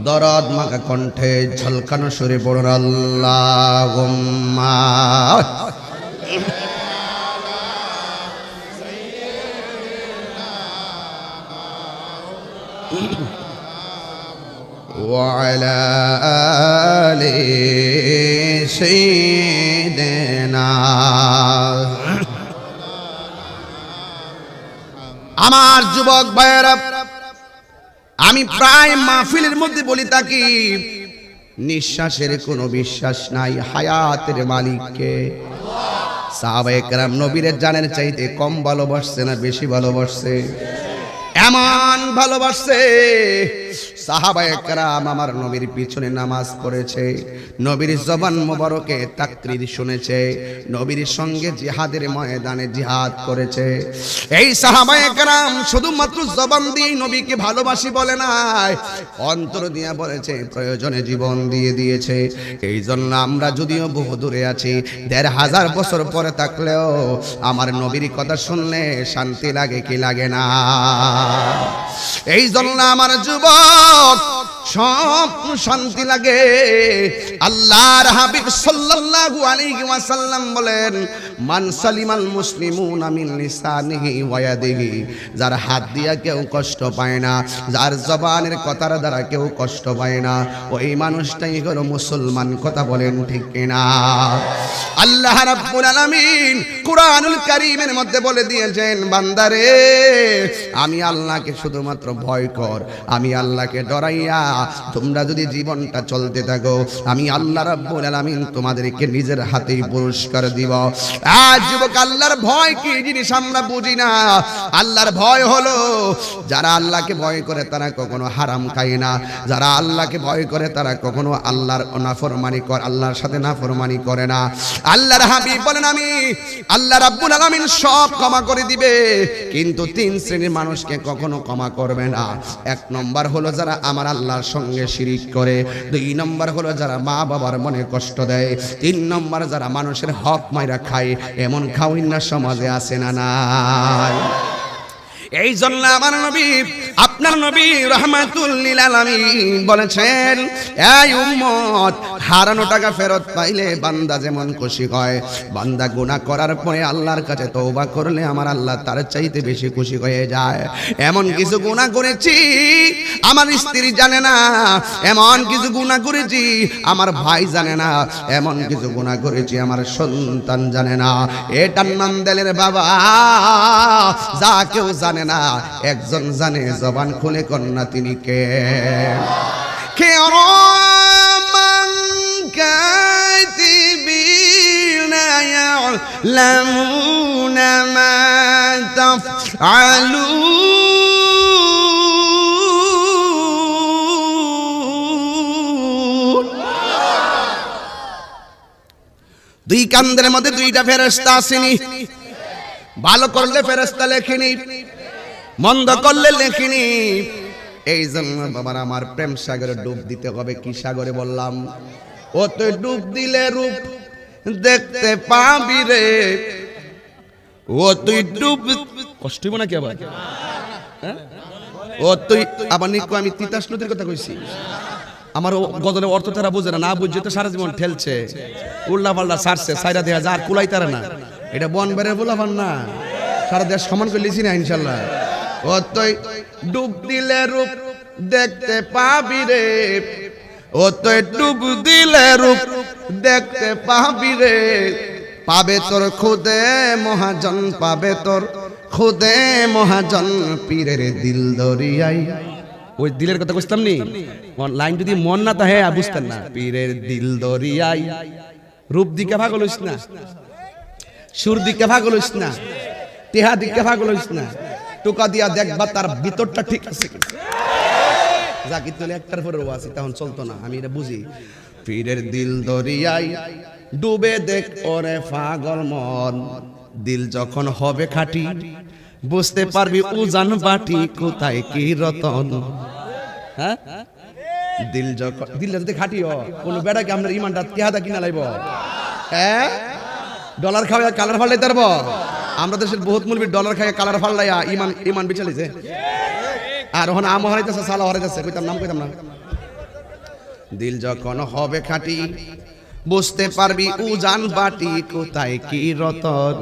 দরদ মাখা কণ্ঠে ঝলকানো সুরে পড়ুন আল্লাহুম্মা ওয়া আলা আলি সাইয়্যিদিনা। আমার যুবক ভাইয়েরা, আমি প্রায় মাহফিলের মধ্যে বলি থাকি, নিঃশ্বাসের কোনো বিশ্বাস নাই, হায়াতের মালিককে। সাহাবায়ে কেরাম নবীর জানের চাইতে কম ভালোবাসছে না বেশি ভালোবাসছে? এমন ভালোবাসছে সাহাবায়ে কেরাম আমার নবীর পিছনে নামাজ পড়েছে, নবীর জবান মোবারকে তাকরীর শুনেছে, নবীর সঙ্গে জিহাদের ময়দানে জিহাদ করেছে। এই সাহাবায়ে কেরাম শুধুমাত্র জবান দিয়ে নবীকে ভালোবাসি বলে নাই, অন্তর দিয়ে বলেছে, প্রয়োজনে জীবন দিয়ে দিয়েছে। এই জন্য আমরা যদিও বহু দূরে আছি, ১৫০০ বছর পরে থাকলেও আমার নবীর কথা শুনলে শান্তি লাগে কি লাগে না? এই জন্য আমার যুবক সব শান্তি লাগে। আল্লাহর হাবিব সাল্লাল্লাহু আলাইহি ওয়াসাল্লাম বলেন, মান সালিমাল মুসলিমুনা মিন লিসানিহি ওয়া ইয়াদিহি, যার হাত দিয়া কেউ কষ্ট পায় না, যার জবানের কথার দ্বারা কেউ কষ্ট পায় না, ওই মানুষটাই হলো মুসলমান। কথা বলেন ঠিক কিনা? আল্লাহ রাব্বুল আলামিন কুরআনুল কারীমের মধ্যে বলে দিয়েছেন, বান্দারে আমি আল্লাহকে শুধুমাত্র ভয় কর, আমি আল্লাহকে ডরাইয়া তোমরা যদি জীবনটা চলতে থাকো, আমি আল্লাহ রাব্বুল আলামিন তোমাদেরকে নিজের হাতেই পুরস্কার দিব। আজ যুবক, আল্লাহর ভয় কি জিনিস আমরা বুঝি না। আল্লাহর ভয় হলো, যারা আল্লাহকে ভয় করে তারা কখনো হারাম খায় না, যারা আল্লাহকে ভয় করে তারা কখনো আল্লাহর নাফরমানি করে, আল্লাহর সাথে নাফরমানি করে না। আল্লাহর হাবিব বলেন, আমি আল্লাহ রাব্বুল আলামিন সব ক্ষমা করে দিবে, কিন্তু ৩ শ্রেণীর মানুষকে কখনো ক্ষমা করবে না। ১ নম্বর হলো যারা আমার আল্লাহর সঙ্গে শিরিক করে, ২ নম্বর হলো যারা মা বাবার মনে কষ্ট দেয়, ৩ নম্বর যারা মানুষের হক মাইরা খায়। এমন খাওয়িনা সমাজে আছে না নাই? এই জন্য আমার নবী, আপনার নবী রাহমাতুল লিল আলামিন বলেছেন, এই উম্মত, হারানো টাকা ফেরত পাইলে বান্দা যেমন খুশি হয়, বান্দা গুনাহ করার পরে আল্লাহর কাছে তওবা করলে আমার আল্লাহ তার চাইতে বেশি খুশি হয়ে যায়। এমন কিছু গুনাহ করেছি আমার স্ত্রী জানে না, এমন কিছু গুনাহ করেছি আমার ভাই জানে না, এমন কিছু গুনাহ করেছি আমার সন্তান জানে না। এটার নাম দিলের বাবা, যা কেউ জানে না, একজন জানে, জবান খুলে কন্যা, তিনি কে? কিরামান কাতিবিনা ইয়ালামুনা মা তাফআলুন। 2 কান্দের মধ্যে 2টা ফেরেশতা আসেনি। ভালো করলে ফেরেশতা লেখেনি, মন্দ করলে লেখিনি। এই জন্য বাবার আমার প্রেম সাগরে ডুব দিতে হবে। কি সাগরে বললাম? ও তুই ডুব দিলে রূপ দেখতে পাবি রে, ও তুই ডুব, কষ্ট হইব নাকি আবার? ও তুই আবার নিকো, আমি তিতাস নদীর কথা কইছি। আমার গজলের অর্থ তারা বুঝে না, না বুঝে তো সারা জীবন ঠেলছে, উল্লা পাল্লা ছাড়ছে, সাইরা দেয়া যার কুলাই তারা না। এটা বন বেড়ে বলাবার না, সারা দেশ সমান করে লিছি না ইনশাল্লাহ। ও তুই ডুব দিলে রূপ দেখতে পাবি রে, ও তুই ডুব দিলে রূপ দেখতে পাবি রে, পাবে তোর খুদে মহাজন, পাবে তোর খুদে মহাজন, পীরের দিল দরিয়াই। ওই দিলের কথা বুঝতাম নি, লাইন যদি মন না তাহে বুঝতেন না। পীরের দিল দরিয়াই, রূপ দিকে ভাগ হইস না। সুর দিকে পাগল হইস না, টেহা দিকে পাগল হইস না, টোকা দিয়া দেখবা তার ভিতরটা ঠিক আছে কিনা। জাকির তোলে একটার পরে আছে তখন চলতো না, আমি এটা বুঝি। পীরের দিল দরিয়ায় ডুবে দেখ ওরে পাগল মন, দিল যখন হবে খাঁটি বুঝতে পারবি উজান বাটি কোথায় কি রতন। হ্যাঁ, দিল যখন দিল যদি খাঁটি হ, কোন বেড়াকে আপনার ইমানটা কেহাদা কিনা লাইব? হ্যাঁ, ডলার খাওয়া কালার ফাল্টাইতে পারবো? আমরা দেশের বহুত মুলবি ডলার খাইয়া কালার ফাল্টাইয়া ইমান ইমান বিচালিছে। আর ওখানে আম হারাইতেছে, সালা হারাইতেছে, কইতাম নাম কইতাম না। দিল যখন হবে খাঁটি বুঝতে পারবি উজান বাটি কোথায় কি রতন।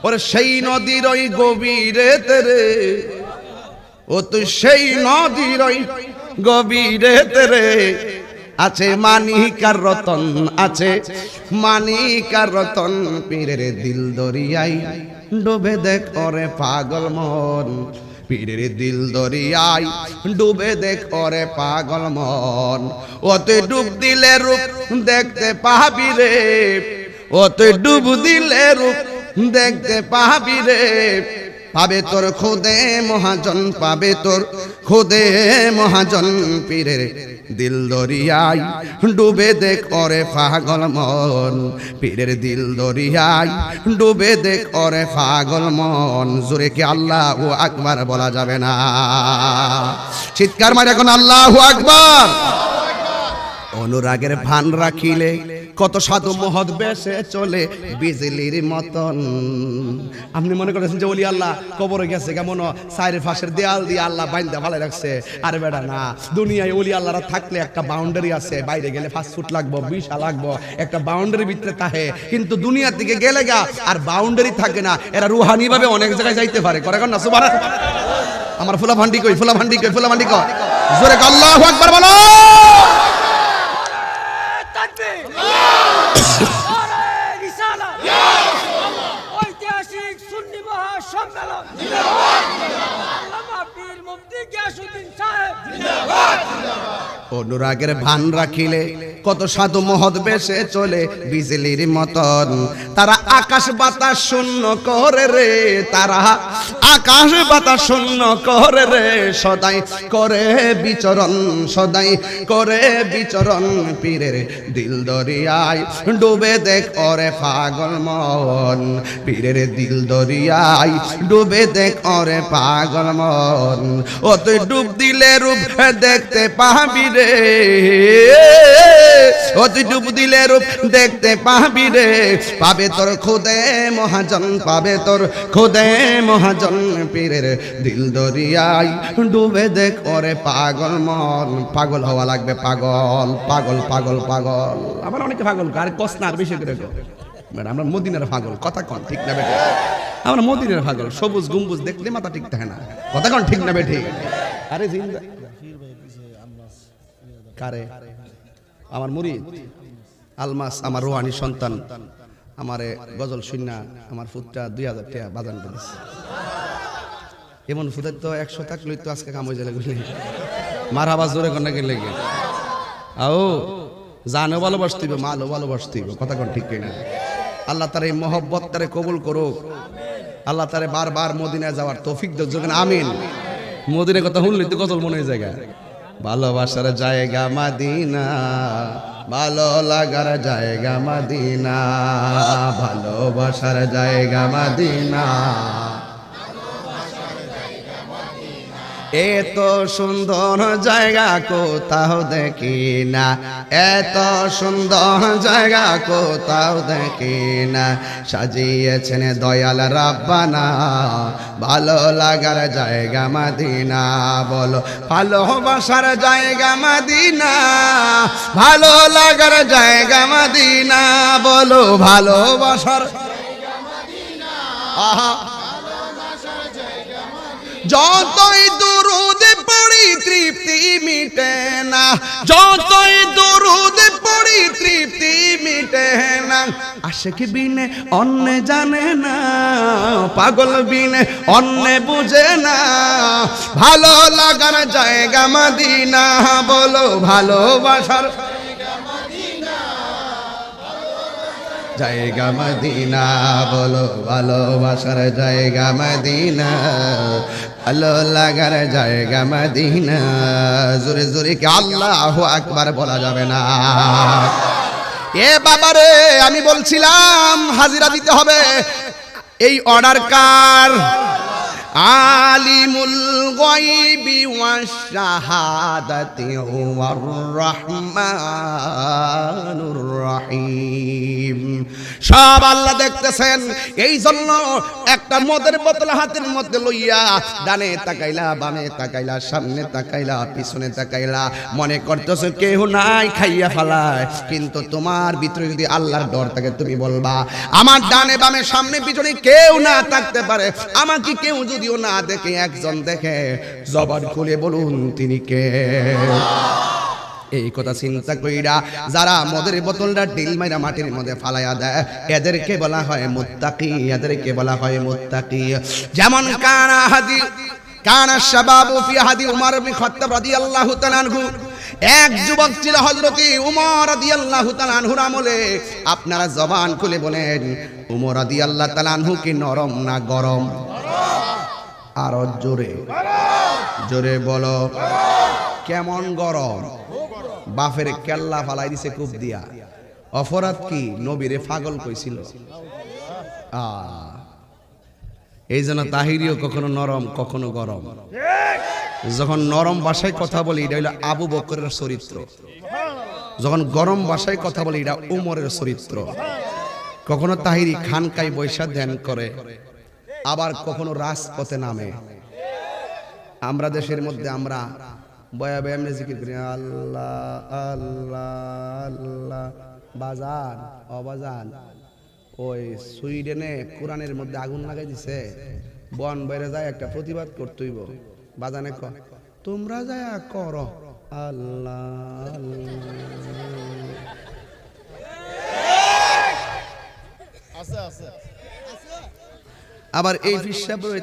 ওরে সেই নদীর ওই গভীরে তেরে, ও তুই সেই নদীর ওই গভীরে তেরে আছে মানিকার রতন, আছে মানিকার রতন। পীরের দিল দরিয়ায় ডুবে দেখ ওরে পাগল মন, পীরের দিল দরিয়ায় ডুবে দেখ ওরে পাগল মন। ওতে ডুব দিলে রূপ দেখতে পাবি রে, ওতে ডুব দিলে রূপ দেখতে পাবি রে। পাবে তোর খোদে মহাজন, পাবে তোর খোদে মহাজন। পীরের দিল দরিয়ায় ডুবে দেখ ওরে পাগল মন, পীরের দিল দরিয়ায় ডুবে দেখ ওরে পাগল মন। জোরে কি আল্লাহু আকবার বলা যাবে না? চিৎকার মারে এখন আল্লাহু আকবার। অনুরাগের ভান রাখিলে কত সাধু মহৎ বেশে চলে বিজলির মতন। আপনি মনে করেছেন যে ওলি আল্লাহ কবরে গেছে, কেমন সাইরের ফাঁসের দেয়াল দিয়ে আল্লাহ বাইন্দা ভালো রাখছে। আরে বেটা না, দুনিয়ায় ওলি আল্লাহরা থাকলে একটা বাউন্ডারি আছে, বাইরে গেলে 5 ফুট লাগবো, 20 লাগবো, একটা বাউন্ডারি ভিতরে থাকে। কিন্তু দুনিয়ার দিকে গেলে গা আর বাউন্ডারি থাকে না, এরা রুহানি ভাবে অনেক জায়গায় যাইতে পারে। করে না সুবহানাল্লাহ। আমার ফুলা ভান্ডি কই, ফুলা ভান্ডি কই, ফুলা ভান্ডি কই, জোরে আল্লাহু আকবার বলো। অনুরাগের ভান রাখিলে কত সাধু মহৎ বেশে চলে বিজলির মতন। তারা আকাশ বাতাস শূন্য করে রে, তারা আকাশ বাতাস শূন্য করে রে। সদাই করে বিচরণ, সদাই করে বিচরণ। পীরের দিল দরিয়ায় ডুবে দেখ ওরে পাগল মন, পীরের দিল দরিয়ায় ডুবে দেখ ওরে পাগল মন। ও তুই ডুব দিলে রূপ দেখতে পাবি রে, ও তুই ডুব দিলে রূপ দেখতে পাবি রে। পাবে তোর খোদে মহাজন, পাবে তোর খোদে মহাজন। পীরের দিল দরিয়ায় ডুবে দেখ ওরে পাগল মন। পাগল হওয়া লাগবে, পাগল পাগল পাগল পাগল। আমার অনেকে পাগল, আর কষ্ট না, আর বেশি করে আমরা মদিনার পাগল। কথা কন ঠিক না বেঠে? আমরা মদিনার পাগল, সবুজ গম্বুজ দেখলে মাথা ঠিক থাকে না। কথা কন ঠিক না বেঠে? আরে জিন্দা কারে আমার মুরিদ আলমাস, আমার রোহানি সন্তান, আমারে গজল শুননা আমার ফুটটা 2000 টাকা বাজান করেছে। এমন ফুটের তো 100 থাকলে তো আজকে কাম হয়ে যাবে। মারহাবা জোরে কন্যা গেলে আও জানো ভালোবাসতে হবে, মালও ভালোবাসতে হবে। কথা কোন ঠিক কিনা? আল্লাহ তার এই মহব্বত তারে কবুল করুক। আল্লাহ তারে বারবার মদিনায় যাওয়ার তৌফিক দাও। যখন আমিন। মদিনার কথা শুনলে তো গজল মনে হয়ে যায়। ভালোবাসার জায়গা মদিনা, ভালো লাগার জায়গা মদিনা, ভালোবাসার জায়গা মদিনা। এত সুন্দর জায়গা কোথাও দেখি না, এত সুন্দর জায়গা কোথাও দেখি না। সাজিয়েছেন দয়াল রাব্বানা, ভালো লাগার জায়গা মদিনা। বলো ভালোবাসার জায়গা মদিনা, ভালো লাগার জায়গা মদিনা। বলো ভালোবাসার জায়গা মদিনা। আহা, যতই দুরুদ পড়ি তৃপ্তি মিটে না, যতই দুরুদ পড়ি তৃপ্তি মিটে না। আশিক বিনে অন্য জানে না, পাগল বিনে অন্য বুঝে না। ভালো লাগার জায়গা মদিনা। বলো ভালোবাসার জায়গা মদিনা। জায়গা মদিনা, বলো ভালোবাসার জায়গা মদিনা, ভালো লাগার জায়গা মদিনা। জোরে জোরে কি আল্লাহু আকবার বলা যাবে না? এ বাবারে, আমি বলছিলাম হাজিরা দিতে হবে। এই অর্ডার কার? আলিমুল গায়বি ওয়াশ শাহাদাতি হুয়ার রহমানুর রহিম। সব আল্লাহ দেখতেছেন। এই জন্য একটা মদের বোতল হাতের মধ্যে লইয়া ডানে তাকাইলা, বামে তাকাইলা, সামনে তাকাইলা, পিছনে তাকাইলা, মনে করতেছো কেউ নাই, খাইয়া ফেলায়। কিন্তু তোমার ভিতরে যদি আল্লাহর ডর থাকে, তুমি বলবা আমার ডানে বামে সামনে পিছনে কেউ না থাকতে পারে, আমাকে কেউ যদিও না দেখে, একজন দেখে, জবান খুলে বলুন তিনি কে? এই কথা চিন্তা কইরা যারা মদের বোতলটা ডিল মাইরা মাটির মধ্যে ফালাইয়া দেয়, এদেরকে বলা হয় মুত্তাকি, এদেরকে বলা হয় মুত্তাকি। যেমন কানা শাবাবু ফি হাদি উমর ইবনে খাত্তাব রাদিয়াল্লাহু তাআলা আনহু। এক যুবক ছিল হযরত উমর রাদিয়াল্লাহু তাআলা আনহুর আমলে। আপনারা জবান খুলে বলেন, উমর রাদিয়াল্লাহু তাআলা আনহু কি নরম না গরম? আরো জোরে জোরে বলো, কেমন গরম? বাফের কেল্লা ফালাই দিছে কূপ দিয়া। অপরাধ কি? নবীরে পাগল কইছিল। এই জন্য তাহিরিও কখনো নরম কখনো গরম। যখন নরম ভাষায় কথা বলি, এটা হইল আবু বকরের চরিত্র। যখন গরম ভাষায় কথা বলি, এটা উমরের চরিত্র। কখনো তাহিরি খানকায় বৈশা ধ্যান করে, আবার কখনো রাজপথে নামে। আমরা দেশের মধ্যে আমরা বয়া বয়া এমনি জিকির করি, আল্লাহ আল্লাহ আল্লাহ। বাজান অবাজান, ওই সুইডেনে কোরআনের মধ্যে আগুন লাগাই দিছে, বন বাইরে যায় একটা প্রতিবাদ করতেইব। বাজানে ক তোমরা যায় কর আল্লাহ আল্লাহ। আবার এই ফিসাবের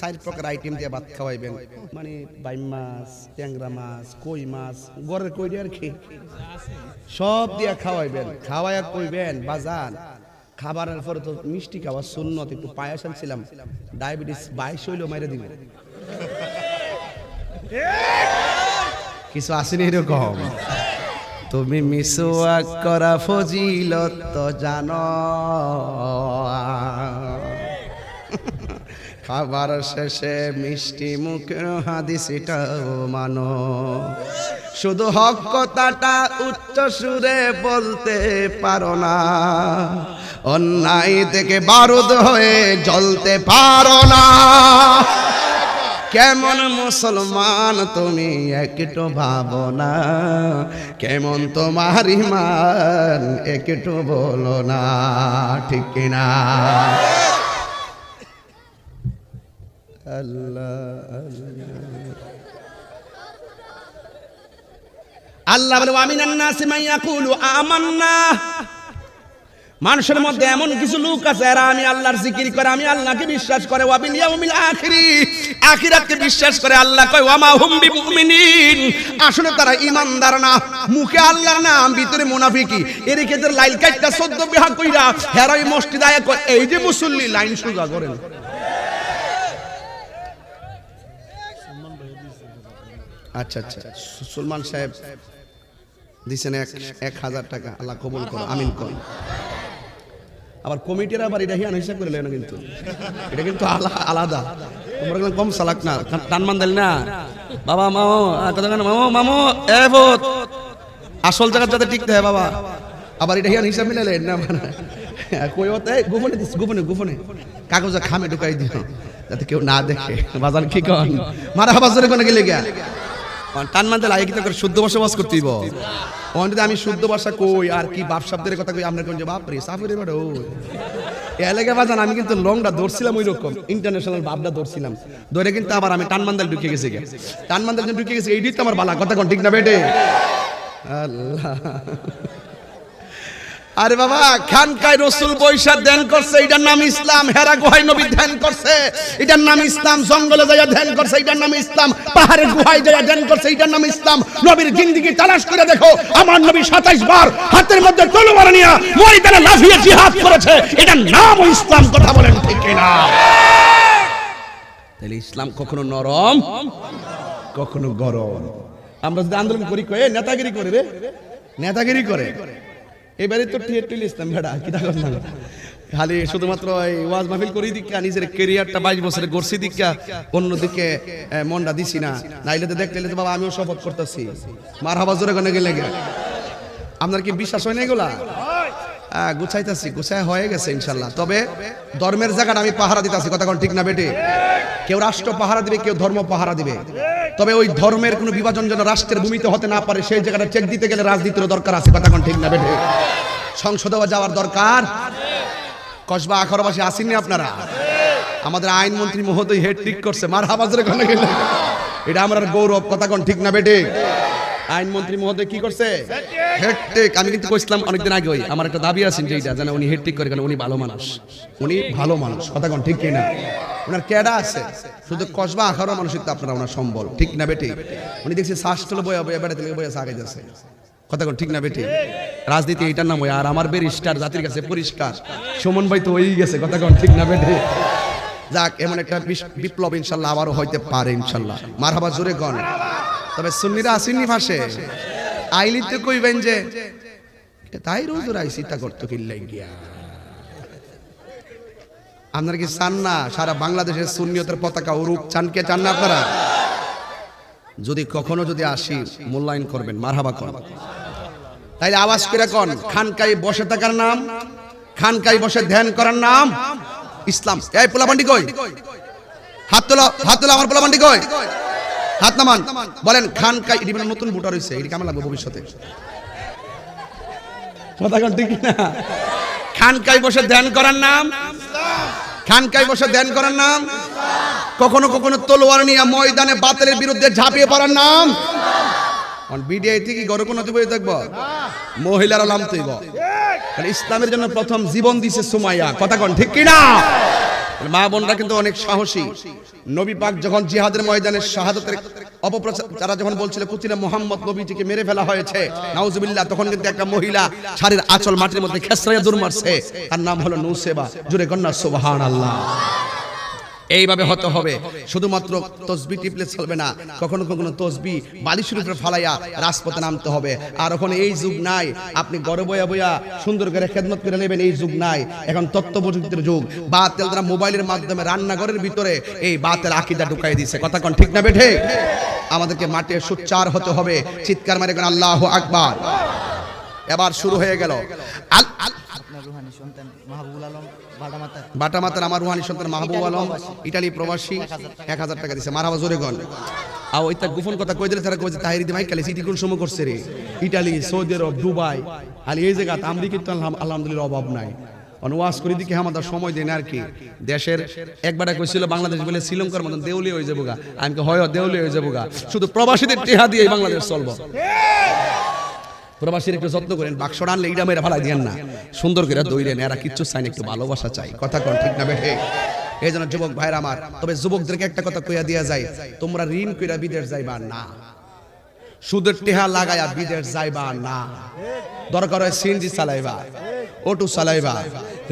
4 প্রকার আইটেম দিয়ে ভাত খাওয়াইবেন, মানে বাইম মাছ, ট্যাংরা মাছ, কই মাছ, গরের কই দিয়ে আর কি সব দিয়ে খাওয়াইবেন। খাওয়াইয়া কইবেন বাজান খাবারের পরে তো মিষ্টি খাওয়া সুন্নত, একটু পায়েস আনছিলাম, ডায়াবেটিস 22 হইলো মাইরে দিবে। কিছু আসেনি এরকম? তুমি মিসওয়াক করা ফজিলত তো জানো, খাবার শেষে মিষ্টি মুখের হাদিসটাও মানো। শুধু হক কথাটা উচ্চ সুরে বলতে পারো না, অন্যায় থেকে বারুদ হয়ে জ্বলতে পারো না। কেমন মুসলমান তুমি একটু ভাবো না, কেমন তোমার ঈমান একটু বলো না, ঠিক কিনা? আল্লাহ বলে আমিনান নাসি মান ইয়াকুলু আমান্না। মানুষের মধ্যে এমন কিছু লোক আছে, এরা আমি আল্লাহর জিকির করে, আমি আল্লাহকে বিশ্বাস করে, ওয়া বিল ইয়াউমিল আখির, আখিরাতকে বিশ্বাস করে। আল্লাহ কয় ওয়া মা হুম বিমুমিনিন, আসলে তারা ঈমানদার না। মুখে আল্লাহর নাম, ভিতরে মুনাফিকি। এর ক্ষেত্রে লাইল কাটটা 14 বিহা কইরা হেরাই মসজিদ আয়া কয় এই যে মুসল্লি লাইন সোজা করেন। আচ্ছা আচ্ছা, সুলমান সাহেব দিছেন 1000 টাকা, আল্লাহ কবুল করো, আমিন করুন। আবার কমিটির আবার এটা হিয়ান হিসাব করে লেন, কিন্তু এটা কিন্তু আলাদা। তোমরা কম চালাক না, টান মান দিল না বাবা। মামো মামো মামো এ ভূত, আসল জায়গা যাতে টিকতে হয় বাবা। আবার এটা হিয়ান হিসাব মিলে লেন না, মানে কই হতে গোপনে দিস, গোপনে গোপনে কাগজে খামে ঢুকাই দিও যাতে কেউ না দেখে। বাজান কি কন মারা হবার জন্য কোনে গেলে গিয়া টান মানতে লাগে, কিন্তু শুদ্ধ ভাষা বাস করতেইব। আমি শুদ্ধ ভাষা কই আর কি বাপ শব্দের কথা কই, আমরা কোন যে বাপ রে সাফরে বড় এলাকা বাজান। আমি কিন্তু লংটা ধরছিলাম ওই রকম ইন্টারন্যাশনাল বাপটা ধরছিলাম, ধরে কিন্তু আবার আমি টানমান্দাল ঢুকে গেছি, টানমান্দাল ঢুকে গেছি। এইটাই তো আমার বালা কথা কোন, ঠিক না বেটে? আল্লাহ আরে বাবা, খানকায় রসুল বৈশা ধ্যান করছে, এটার নাম ইসলাম। হেরা গুহায় নবী ধ্যান করছে, এটার নাম ইসলাম। জঙ্গলে যাইয়া ধ্যান করছে, এটার নাম ইসলাম। পাহাড়ের গুহায় যাইয়া ধ্যান করছে, এটার নাম ইসলাম। নবীর জিন্দেগি তালাশ করে দেখো, আমার নবী 27 বার হাতের মধ্যে তলোয়ার নিয়ে ময়দানে লাফিয়ে জিহাদ করেছে, এটার নাম ইসলাম। কথা বলেন ঠিক কিনা? তাহলে ইসলাম কখনো নরম, কখনো গরম। আমরা যদি আন্দোলন করি, কয়ে নেতাগিরি করে রে, নেতাগিরি করে। এবারে তো টিএটুল ইসলাম ভেড়া কি দেখো না, খালি শুধুমাত্র এই ওয়াজ মাহফিল করি দিকা, নিজের ক্যারিয়ারটা 22 বছরে গড়ছি দিকা, অন্যদিকে মনটা দিছি না। নাইলে তো দেখলে তো বাবা আমিও শপথ করতেছি, মারহাবা জোরে গনে গেলে। আপনার কি বিশ্বাস হয় না এগুলা? গুছাইতেছি, গুছাই হয়ে গেছে ইনশাল্লাহ। তবে ধর্মের জায়গাটা আমি পাহারা দিতেছি, কথা কোন ঠিক না বেটে? কেউ রাষ্ট্র পাহারা দিবে, কেউ ধর্ম পাহারা দিবে। তবে ওই ধর্মের কোনো বিভাজন যেন রাষ্ট্রের ভূমিতে হতে না পারে, সেই জায়গাটা চেক দিতে গেলে রাজনীতির দরকার আছে, কথা কোন ঠিক না বেটে? সংসদে যাওয়ার দরকার। কসবা আখরবাসী আসেননি আপনারা? আমাদের আইনমন্ত্রী মহোদয় হেড ঠিক করছে, মারহাবা জোরে গনে গেলে। এটা আমার গৌরব, কথা কোন ঠিক না বেটে? আইনমন্ত্রী মহোদয় কি করছে? হেডটেক। আমি কিন্তু কইছিলাম অনেকদিন আগে, আমার একটা দাবি আছে যে এইটা যেন উনি হেডটেক করে, কারণ উনি ভালো মানুষ, উনি ভালো মানুষ, কথা কোন ঠিক কিনা? ওনার ক্যাডা আছে, শুধু কসবা আখারও মানসিকতা আপনারা ওনার সম্বল, ঠিক না বেটি? উনি দেখছি শ্বাসগুলো বয়া বয়া বেড়াতে বয়া আগে যাচ্ছে, কথা কোন ঠিক না বেটি? রাজনীতি এইটার নাম। আর আমার ব্যারিস্টার জাতির কাছে পরিষ্কার, সুমন ভাই তো হয়েই গেছে, কথা কোন ঠিক না বেটি? যাক, এমন একটা বিপ্লব ইনশাল্লাহ আবারও হইতে পারে ইনশাল্লাহ, মারহাবা জোরে গন। তবে সুন্নিরা আসেননি ফাঁসে, আইলি তো কইবেন যে তাই রোজ রাইছি তা করতে কিল্লাই গিয়া। আপনারা কি চান না সারা বাংলাদেশের সুন্নিয়তের পতাকা উড়ুক? চান কে চান না আপনারা? যদি কখনো যদি আসি, মূল্যায়ন করবেন, মারহাবা কর। তাইলে আওয়াজ করে কোন, খানকায় বসে থাকার নাম, খানকায় বসে ধ্যান করার নাম ইসলাম। এই পোলাপান্ডি কই? হাত তোলা, হাত তোলা। আমার পোলাপান্ডি কই? হাত নামান। বলেন খানকায়, এটি নতুন ভোটার হয়েছে, এটি কেমন লাগবে ভবিষ্যতে? ঠিক না? খানকায় বসে ধ্যান করার নাম, খানকায় বসে ধ্যান করার নাম, কখনো কখনো তলোয়ার নিয়ে ময়দানে বাতিলের বিরুদ্ধে ঝাঁপিয়ে পড়ার নাম। বিডিআই থেকে গড় কোনো বই দেখবো, মহিলারা নাম তৈব। ইসলামের জন্য প্রথম জীবন দিছে সুমাইয়া, কথা কোন ঠিক কিনা? মা বোনরা কিন্তু অনেক সাহসী। নবী পাক যখন জিহাদের ময়দানে শাহাদাতের অপপ্রচার, যারা যখন বলছিল কুতিলা মুহাম্মদ, নবীজিকে মেরে ফেলা হয়েছে, নাউজুবিল্লাহ, তখন কিন্তু একটা মহিলা শাড়ির আঁচল মাটির মধ্যে খেসরাইয়া দৌড় মারছে, তার নাম হলো নুসেবা। জুড়ে কন্যা সুবহানাল্লাহ। এইভাবে হতে হবে, শুধুমাত্র তসবি টিপলে চলবে না, কখনো কখনো তসবি বালিশের উপরে ফালাইয়া রাজপথে নামতে হবে। আর ওখানে এই যুগ নাই আপনি ঘরে বয়া বয়া সুন্দর করে খেদমত করে নেবেন, এই যুগ নাই। এখন তথ্য প্রযুক্তির যুগ। বাতিল তারা মোবাইলের মাধ্যমে রান্নাঘরের ভিতরে এই বাতিল আকীদা ঢুকাই দিয়েছে, কথা কোন ঠিক না বেঠে? আমাদেরকে মাঠে সোচ্চার হতে হবে, চিৎকার মারে কোন আল্লাহু আকবার। এবার শুরু হয়ে গেল। বাটামাতার আমার রুহানি সন্তান মাহবুব আলম, ইটালি প্রবাসী, 1000 টাকা দিছে, মারহাবা জোরে গন। আর ওইটা গোপন কথা কই দিলে তারা কই যে তাহিরি দি ভাই কালে সিটি কোন সময় করছে রে, ইটালি, সৌদি আরব, দুবাই, আর এই জায়গা আমরা কিন্তু আলহামদুলিল্লাহ অভাব নাই। অনুবাস করে দিকে আমাদের সময় দেন আর কি। দেশের একবারে কইছিল বাংলাদেশ বলে শ্রীলঙ্কার মতন দেউলিয়া হয়ে যাবো গা, আমি হয় দেউলিয়া হয়ে যাবো গা, শুধু প্রবাসীদের টেহা দিয়ে বাংলাদেশ চলবো। প্রবাসীর একটু যত্ন করেন, বাক্সটা আনলে এইটা মেরে ফালাই দিয়েন না, সুন্দর করে দইলেন। এরা কিচ্ছু চাই না, একটু ভালোবাসা চাই, কথা কোন ঠিক না বেঠে? এই জন্য যুবক ভাইরা আমার, তবে যুবকদেরকে একটা কথা কইয়া দিয়া যায়, তোমরা ঋণ কইরা বিদেশ যাইবা না, সুদের টেহা লাগায়া বিদেশ যাইবা না। দরকার হয় সিএনজি চালাইবা, অটো চালাইবা,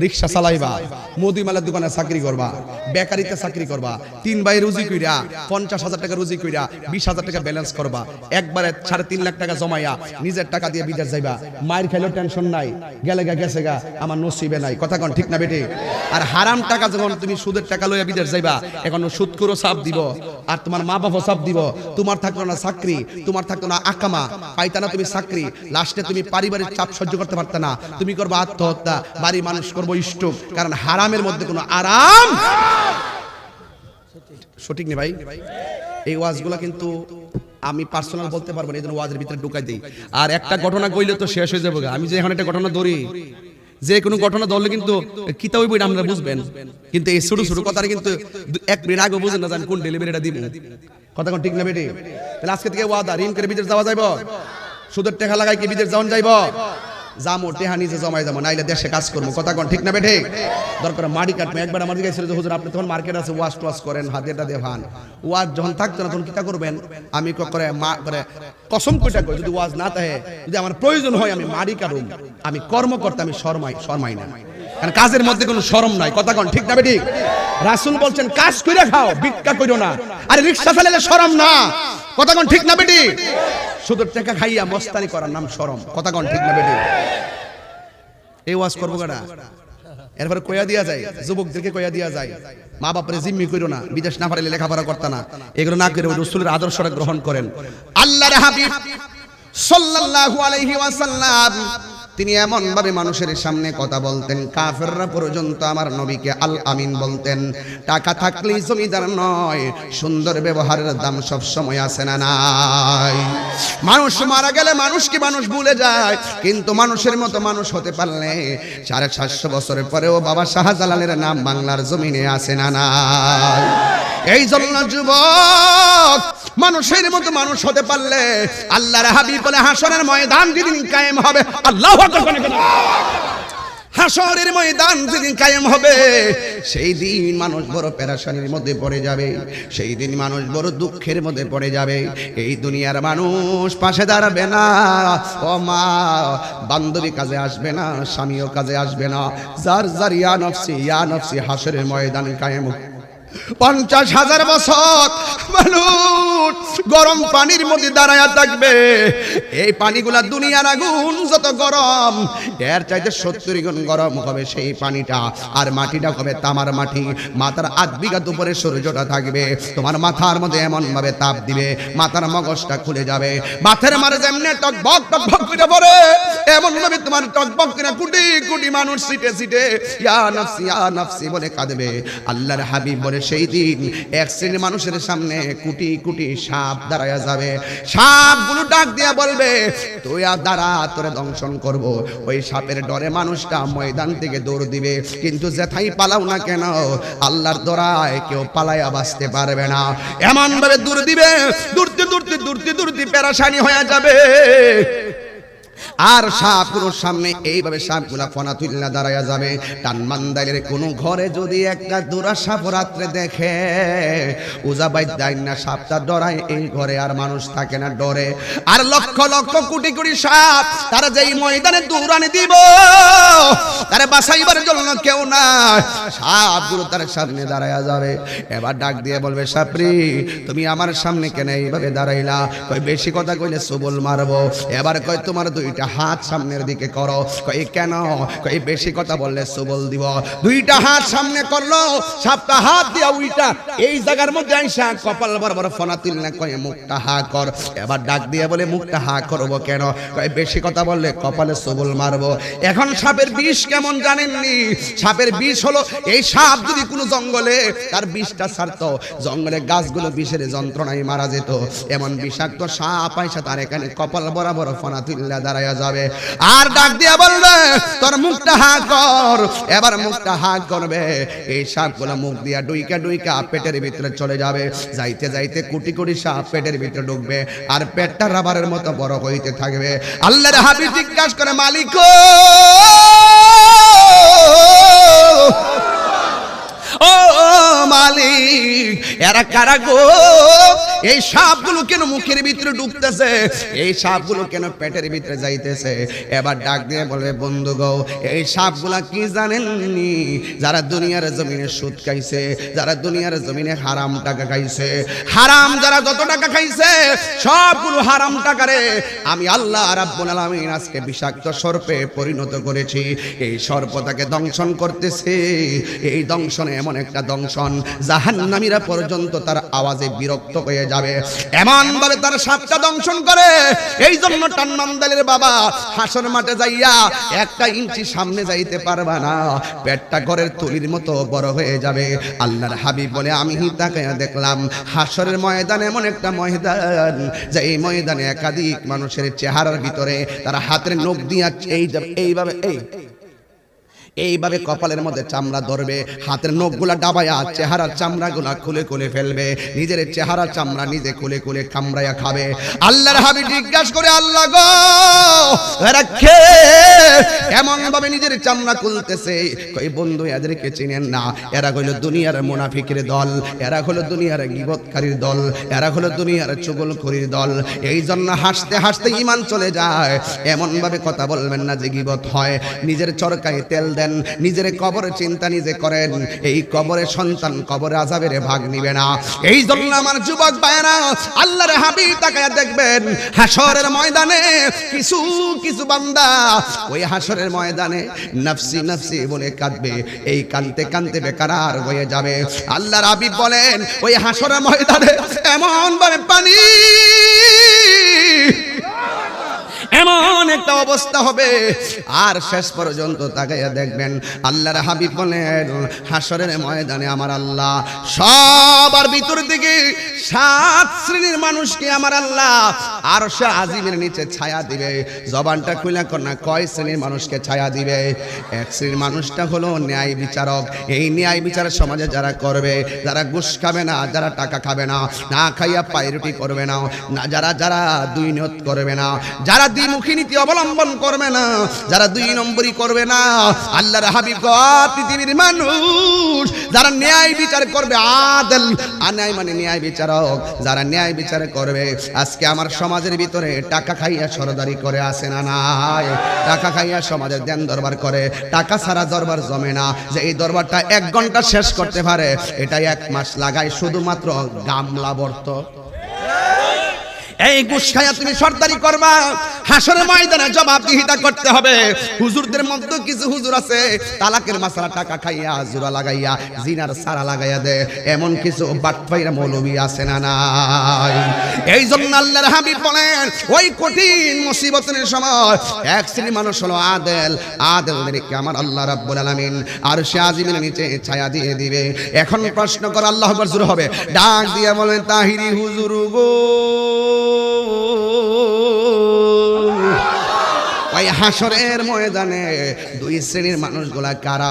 রিক্সা চালাইবা, মুদিমালার দোকানে চাকরি করবা, বেকারিতে চাকরি করবা, 3 ভাই রুজি কইরা 50,000 টাকা রুজি কইরা 20,000 টাকা ব্যালেন্স করবা, একবারে 3.5 লাখ টাকা জমাইয়া নিজের টাকা দিয়ে বিদেশ যাইবা। মায়ের খাইলেও টেনশন নাই, গেলে গেছে গা, আমার নসিবে নাই, কথা কোন ঠিক না বেটে? আর হারাম টাকা যখন তুমি সুদের টাকা লইয়া বিদেশ যাইবা, এখন সুদখোরও চাপ দিব, আর তোমার মা বাবাও চাপ দিব। তোমার থাকলো না চাকরি, তোমার থাকলো না আকামা, পাইতা না তুমি চাকরি, লাস্টে তুমি পারিবারিক চাপ সহ্য করতে পারতে না, তুমি করবা আত্মহত্যা, বাড়ি মানুষ করবো স্ট্রোক, কারণ হারামের মধ্যে কোনো আরাম। সঠিক নেই ভাই? এই ওয়াজগুলো কিন্তু আমি পার্সোনাল বলতে পারবো না, এই জন্য ওয়াজের ভিতরে ঢুকাই দিই। আর একটা ঘটনা কইলে তো শেষ হয়ে যাবে। আমি যে এখন একটা ঘটনা ধরি, যে কোনো ঘটনা ধরলে কিন্তু কিতাবই বই আমরা বুঝবেন, কিন্তু এই ছোট ছোট কথা কিন্তু 1 মিনিট আগে বুঝেন না জান কোন ডেলিভারিটা দিব, কথা কোন ঠিক না বেটি? তাহলে আজকে থেকে ওয়াদা, ঋণ করে বিদেশ যাওয়া যাইব, সুদের টাকা লাগাই কি বিদেশ যাওয়া যাইব? জামো টেহা নিজে জমাই যাবো, নাইলে দেশে কাজ করবো। কথা কোন ঠিক না বেঠে? দরকার মাড়ি কাটবো। একবার আমার দিকে ছিল যে হুজুর আপনি তখন মার্কেট আছে ওয়াশ টোয়াশ করেন, হাতেটা দিয়ে ভান, ওয়াজ যখন থাকতো না তখন কিতা করবেন? আমি করে মা করে কসম কইটা কই, যদি ওয়াজ না থাকে, যদি আমার প্রয়োজন হয় আমি মাড়ি কাটুম, আমি কর্ম করতে আমি শরমাই না, কারণ কাজের মধ্যে কোনো শরম নাই। কথা কোন ঠিক না বেঠি? রাসূল বলছেন কাজ কইরা খাও, ভিক্ষা কইরো না। আরে রিকশা চালালে শরম না? কথা কোন ঠিক না বেঠি? শুধু টাকা খাইয়া মস্তানি করার নাম শরম। কথা কোন ঠিক না বেঠি? এই ওয়াজ করবো কেডা? এরপরে কইয়া দিয়া যায়, যুবকদেরকে কইয়া দিয়া যায়, মা বাপরে জিম্মি কইরো না, বিদেশ না পারলে লেখাপড়া করতে না, এগুলো না করে রাসূলের আদর্শটা গ্রহণ করেন। আল্লাহর হাবিব সাল্লাল্লাহু আলাইহি ওয়াসাল্লাম তিনি এমন ভাবে মানুষের সামনে কথা বলতেন, কাফেররা পর্যন্ত আমার নবীকে আল আমিন বলতেন। টাকা থাকলেই জমিদার নয়, সুন্দর ব্যবহারের দাম সব সময় আছে না নাই? মানুষ মারা গেলে মানুষকে মানুষ ভুলে যায়, কিন্তু মানুষের মতো মানুষ হতে পারলে 750 বছরের পরেও বাবা শাহজালালের নাম বাংলার জমিনে আছে না নাই? এই জন্য যুবক, মানুষের মতো মানুষ হতে পারলে আল্লাহর হাবিব বলে হাসরের ময়দান যেদিন কায়েম হবে, আল্লাহু আকবার, হাসরের ময়দান যেদিন কায়েম হবে সেই দিন মানুষ বড় পেরেশানির মধ্যে পড়ে যাবে, সেই দিন মানুষ বড় দুঃখের মধ্যে পড়ে যাবে। এই দুনিয়ার মানুষ পাশে দাঁড়াবে না, ও মা বান্ধবী কাজে আসবে না, স্বামীও কাজে আসবে না, যার যার ইয়া নফসি হাসরের ময়দান কায়েম। 50,000 বছর মানুষ গরম পানির মধ্যে দাঁড়ায়া থাকবে। এই পানিগুলা দুনিয়ার আগুন যত গরম, এর চাইতে 70 গুণ গরম হবে সেই পানিটা। আর মাটিটা হবে তামার মাটি, মাথার 8 বিঘা উপরে সূর্যটা থাকবে, তোমার মাথার মধ্যে এমন ভাবে তাপ দিবে মাথার মগজটা খুলে যাবে। মাথার মারে যেমনে টকবক টকবক করে পড়ে, এমন ভাবে তোমার টকবক করে কোটি কোটি মানুষ সিটে সিটে ইয়া নফসি বলে কাঁদবে। আল্লাহর হাবিব বলে সেই দিন এক শ্রেণীর মানুষের সামনে কোটি কোটি সাপ দাঁড়ায়া যাবে। সাপগুলো ডাক দিয়া বলবে, তুই আর দাঁড়া, তোরে দংশন করব। ওই সাপের ডরে মানুষটা ময়দান থেকে দৌড় দিবে, কিন্তু যেথাই পালাও না কেন আল্লাহর দরায় কেউ পালাইয়া বাঁচতে পারবে না। এমন ভাবে দৌড় দিবে, দূরতে পেরেশানি হয়ে যাবে। আর সাপগুলোর সামনে এইভাবে সাপগুলা ফনা তুলনা দাঁড়ায়া যাবে। টানমান্দাইলের কোনো ঘরে যদি একটা দুরা সাপ রাত্রে দেখে, উজাবাই দেয় না, সাপটা ডরায়, এই ঘরে আর মানুষ থাকে না, ডরে। আর লক্ষ লক্ষ কোটি কোটি সাপ তারা যেই ময়দানে দৌড়ানি দিব, তারা বাঁচাইবার জন্য কেউ না, সাপগুলো তার সামনে দাঁড়ায়া যাবে। এবার ডাক দিয়ে বলবে, সাপরি তুমি আমার সামনে কেন এইভাবে দাঁড়াইলা? কই বেশি কথা কইলে সবল মারবো। এবার কয় তোমার দুইটা হাত সামনের দিকে করো। কই কেন? কই বেশি কথা বললে সবল দিব। দুইটা হাত সামনে করলো, সাতটা হাত দিয়া উইটা এই জায়গার মধ্যে আইসা কপাল বরাবর ফনা তুলনা, কই মুখটা হা কর। এবার ডাক দিয়ে বলে, মুখটা হা করবো কেন? কই বেশি কথা বললে কপালে সবল মারবো। এখন সাপের বিষ কেমন জানেননি? সাপের বিষ হলো, এই সাপ যদি কোনো জঙ্গলে তার বিষটা ছাড়তো, জঙ্গলে গাছগুলো বিষের যন্ত্রণায় মারা যেত। এমন বিষাক্ত সাপ আইসা তার এখানে কপাল বরাবর ফনা তুলনা দাঁড়ায়া যাবে। আর ডাক দিয়া বলবে, তোর মুখটা হা কর। এবার মুখটা হা করবে, এই সাপগুলো মুখ দিয়া ডুইকা পেটের ভিতরে চলে যাবে। যাইতে যাইতে কোটি কোটি সাপ পেটের ভিতরে ঢুকবে, আর পেটটা রাবারের মতো বড় হইতে থাকবে। আল্লাহর হাবিব জিজ্ঞাসা করে, মালিক ও মালিক, এরা কারা গো? এই সাপগুলো কেন মুখের ভিতরে ঢুকতেছে? এই সাপগুলো কেন পেটের ভিতরে যাইতেছে? এবার ডাক দিয়ে বলবে, বন্ধু গো, এই সাপগুলা কি জানেননি? যারা দুনিয়ার জমিনে সুদ খাইছে, যারা দুনিয়ার জমিনে হারাম টাকা খাইছে, হারাম যারা যত টাকা খাইছে সবগুলো হারাম টাকারে আমি আল্লাহ রাব্বুল আলামিন আজকে বিষাক্ত সর্পে পরিণত করেছি। এই সর্পটাকে দংশন করতেছে। এই দংশনে এমন একটা দংশন, জাহান্নামীরা পর্যন্ত তার আওয়াজে বিরক্ত হয়ে যাবে, এমন ভাবে তার সাপটা দংশন করে। এই জন্য টানমান্দালের বাবা হাসর মাঠে যাইয়া 1 ইঞ্চি সামনে যাইতে পারবা না, পেটটা ঘরের তুলির মতো বড় হয়ে যাবে। আল্লাহর হাবিব বলে, আমি তাকায়া দেখলাম হাসরের ময়দান এমন একটা ময়দান, যে এই ময়দানে একাধিক মানুষের চেহারার ভিতরে তারা হাতের নখ দিয়া এইভাবে এইভাবে কপালের মধ্যে চামড়া ধরবে, হাতের নখগুলা ডাবায়া চেহারার চামড়াগুলা খুলে খুলে ফেলবে, নিজের চেহারা চামড়া নিজে খুলে খুলে কামড়ায়া খাবে। আল্লাহর হাবিব জিজ্ঞাসা করে, আল্লাহ গো এরা কে এমন ভাবে নিজের চামড়া খুলতেছে? কই বন্ধু এদেরকে চিনেন না? এরা হলো দুনিয়ার মুনাফিকের দল, এরা হলো দুনিয়ার গীবতকারীর দল, এরা হলো দুনিয়ার চুগলখড়ির দল। এই জন্য হাসতে হাসতে ঈমান চলে যায়। এমন ভাবে কথা বলবেন না যে গীবত হয়। নিজের চরকায় তেল দেন, নিজের কবরের চিন্তা নিজে করেন। এই কবরের সন্তান কবরে আযাবের ভাগ নিবে না। এই জন্য আমার যুবক ভাইরা, আল্লাহর হাবিব তাকায়া দেখবেন হাসরের ময়দানে কিছু কিছু বান্দা ওই হাসরের ময়দানে নফসি নফসি বলে কাঁদবে। এই কাঁদতে কাঁদতে বেকারার হয়ে যাবে। আল্লাহর হাবিব বলেন ওই হাসরের ময়দানে এমন ভাবে পানি, এমন একটা অবস্থা হবে, আর শেষ পর্যন্ত তাকাইয়া দেখবেন আল্লাহর হাবিব বলেন হাসরের ময়দানে আমার আল্লাহ সবার ভিতর থেকে 7 শ্রেণীর মানুষকে আমার আল্লাহ আরশে আজিমের নিচে ছায়া দিবে। জবানটা খুলে কর না, কয় শ্রেণীর মানুষকে ছায়া দিবে? এক শ্রেণীর মানুষটা হলো ন্যায় বিচারক। এই ন্যায় বিচারের সমাজে যারা করবে, যারা ঘুষ খাবে না, যারা টাকা খাবে না, না খাইয়া পায়রুটি করবে না, যারা যারা দুই নিয়ত করবে না, যারা দ্বিমুখী নীতি অবলম্বন করবে না, যারা 2 নম্বরই করবে না। আল্লাহর হাবিব পৃথিবীর মানুষ যারা ন্যায় বিচার করবে, আদল আনাই মানে ন্যায় বিচারক, যারা ন্যায় বিচার করবে। আজকে আমার সমাজের ভিতরে টাকা খাইয়া সরদারি করে আসে না নাই? টাকা খাইয়া সমাজের দেন দরবার করে, টাকা ছাড়া দরবার জমে না। যে এই দরবারটা 1 ঘন্টা শেষ করতে পারে, এটা 1 মাস লাগায় শুধুমাত্র গামলা বর্ত। এই ঘুষ খাইয়া তুমি সরদারি করবা, হাসরের ময়দানে জবাবদিহিতা করতে হবে। হুজুরদের মধ্যে কিছু হুজুর আছে তালাকের মাসালা টাকা খাইয়া জোড়া লাগাইয়া জিনার সারা লাগাইয়া দে, এমন কিছু বাটপাইরা মৌলবী আছে না নাই? এই জন্য আল্লাহর হাবিব বলেন ওই কঠিন মুসিবতের সময় এক শ্রেণীর মানুষ হলো আদেল, আদেলদেরকে আমার আল্লাহ রাব্বুল আলামিন আরশে আজিমের নিচে ছায়া দিয়ে দিবে। এখন প্রশ্ন কর, আল্লাহু আকবার জোরে হবে, ডাক দিয়ে বলেন তাহিরি হুজুর গো, ওই হাসরের ময়দানে 2 শ্রেণীর মানুষগুলা কারা?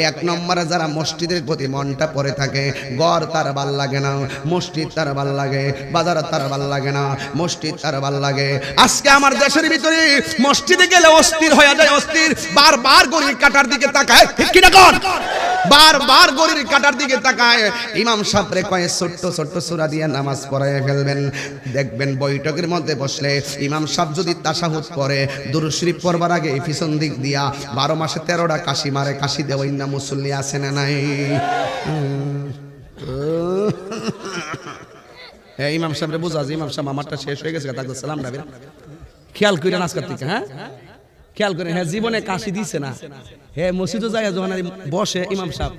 1 নম্বরে যারা মসজিদের প্রতি মনটা পড়ে থাকে, ঘর তার ভাল লাগে না, মসজিদ তার ভাল লাগে, বাজার তার ভাল লাগে না, মসজিদ তার ভাল লাগে। আজকে আমার দেশের ভিতরে মসজিদে গেলে অস্থির হয়ে যায়, অস্থির, বারবার গড়ির কাটার দিকে তাকায়, ঠিক কিনা কোন? বারবার গড়ির কাটার দিকে তাকায়। ইমাম সাহেবরে কয়ে ছোট্ট ছোট্ট সূরা দিয়ে নামাজ পড়ায় ফেলবেন। দেখবেন বৈঠকের মধ্যে বসলে ইমাম সাহেব যদি তাশাহুদ পড়ে, দুরূদ শরীফ পড়বার আগে পিছন দিক দিয়া 12 মাসে 13টা কাশি মারে। কাশি দেওয়াই না মুসল্লি আছে না নাই? ইমাম সাহেবরে বুঝা যে ইমাম সাহেব আমারটা শেষ হয়ে গেছে, তাকে সালাম রাখবেন। খেয়াল করেন আজকের থেকে, হ্যাঁ খেয়াল করেন। হ্যাঁ জীবনে কাশি দিছে না, হ্যাঁ মসজিদে যায় যখন বসে ইমাম সাহেব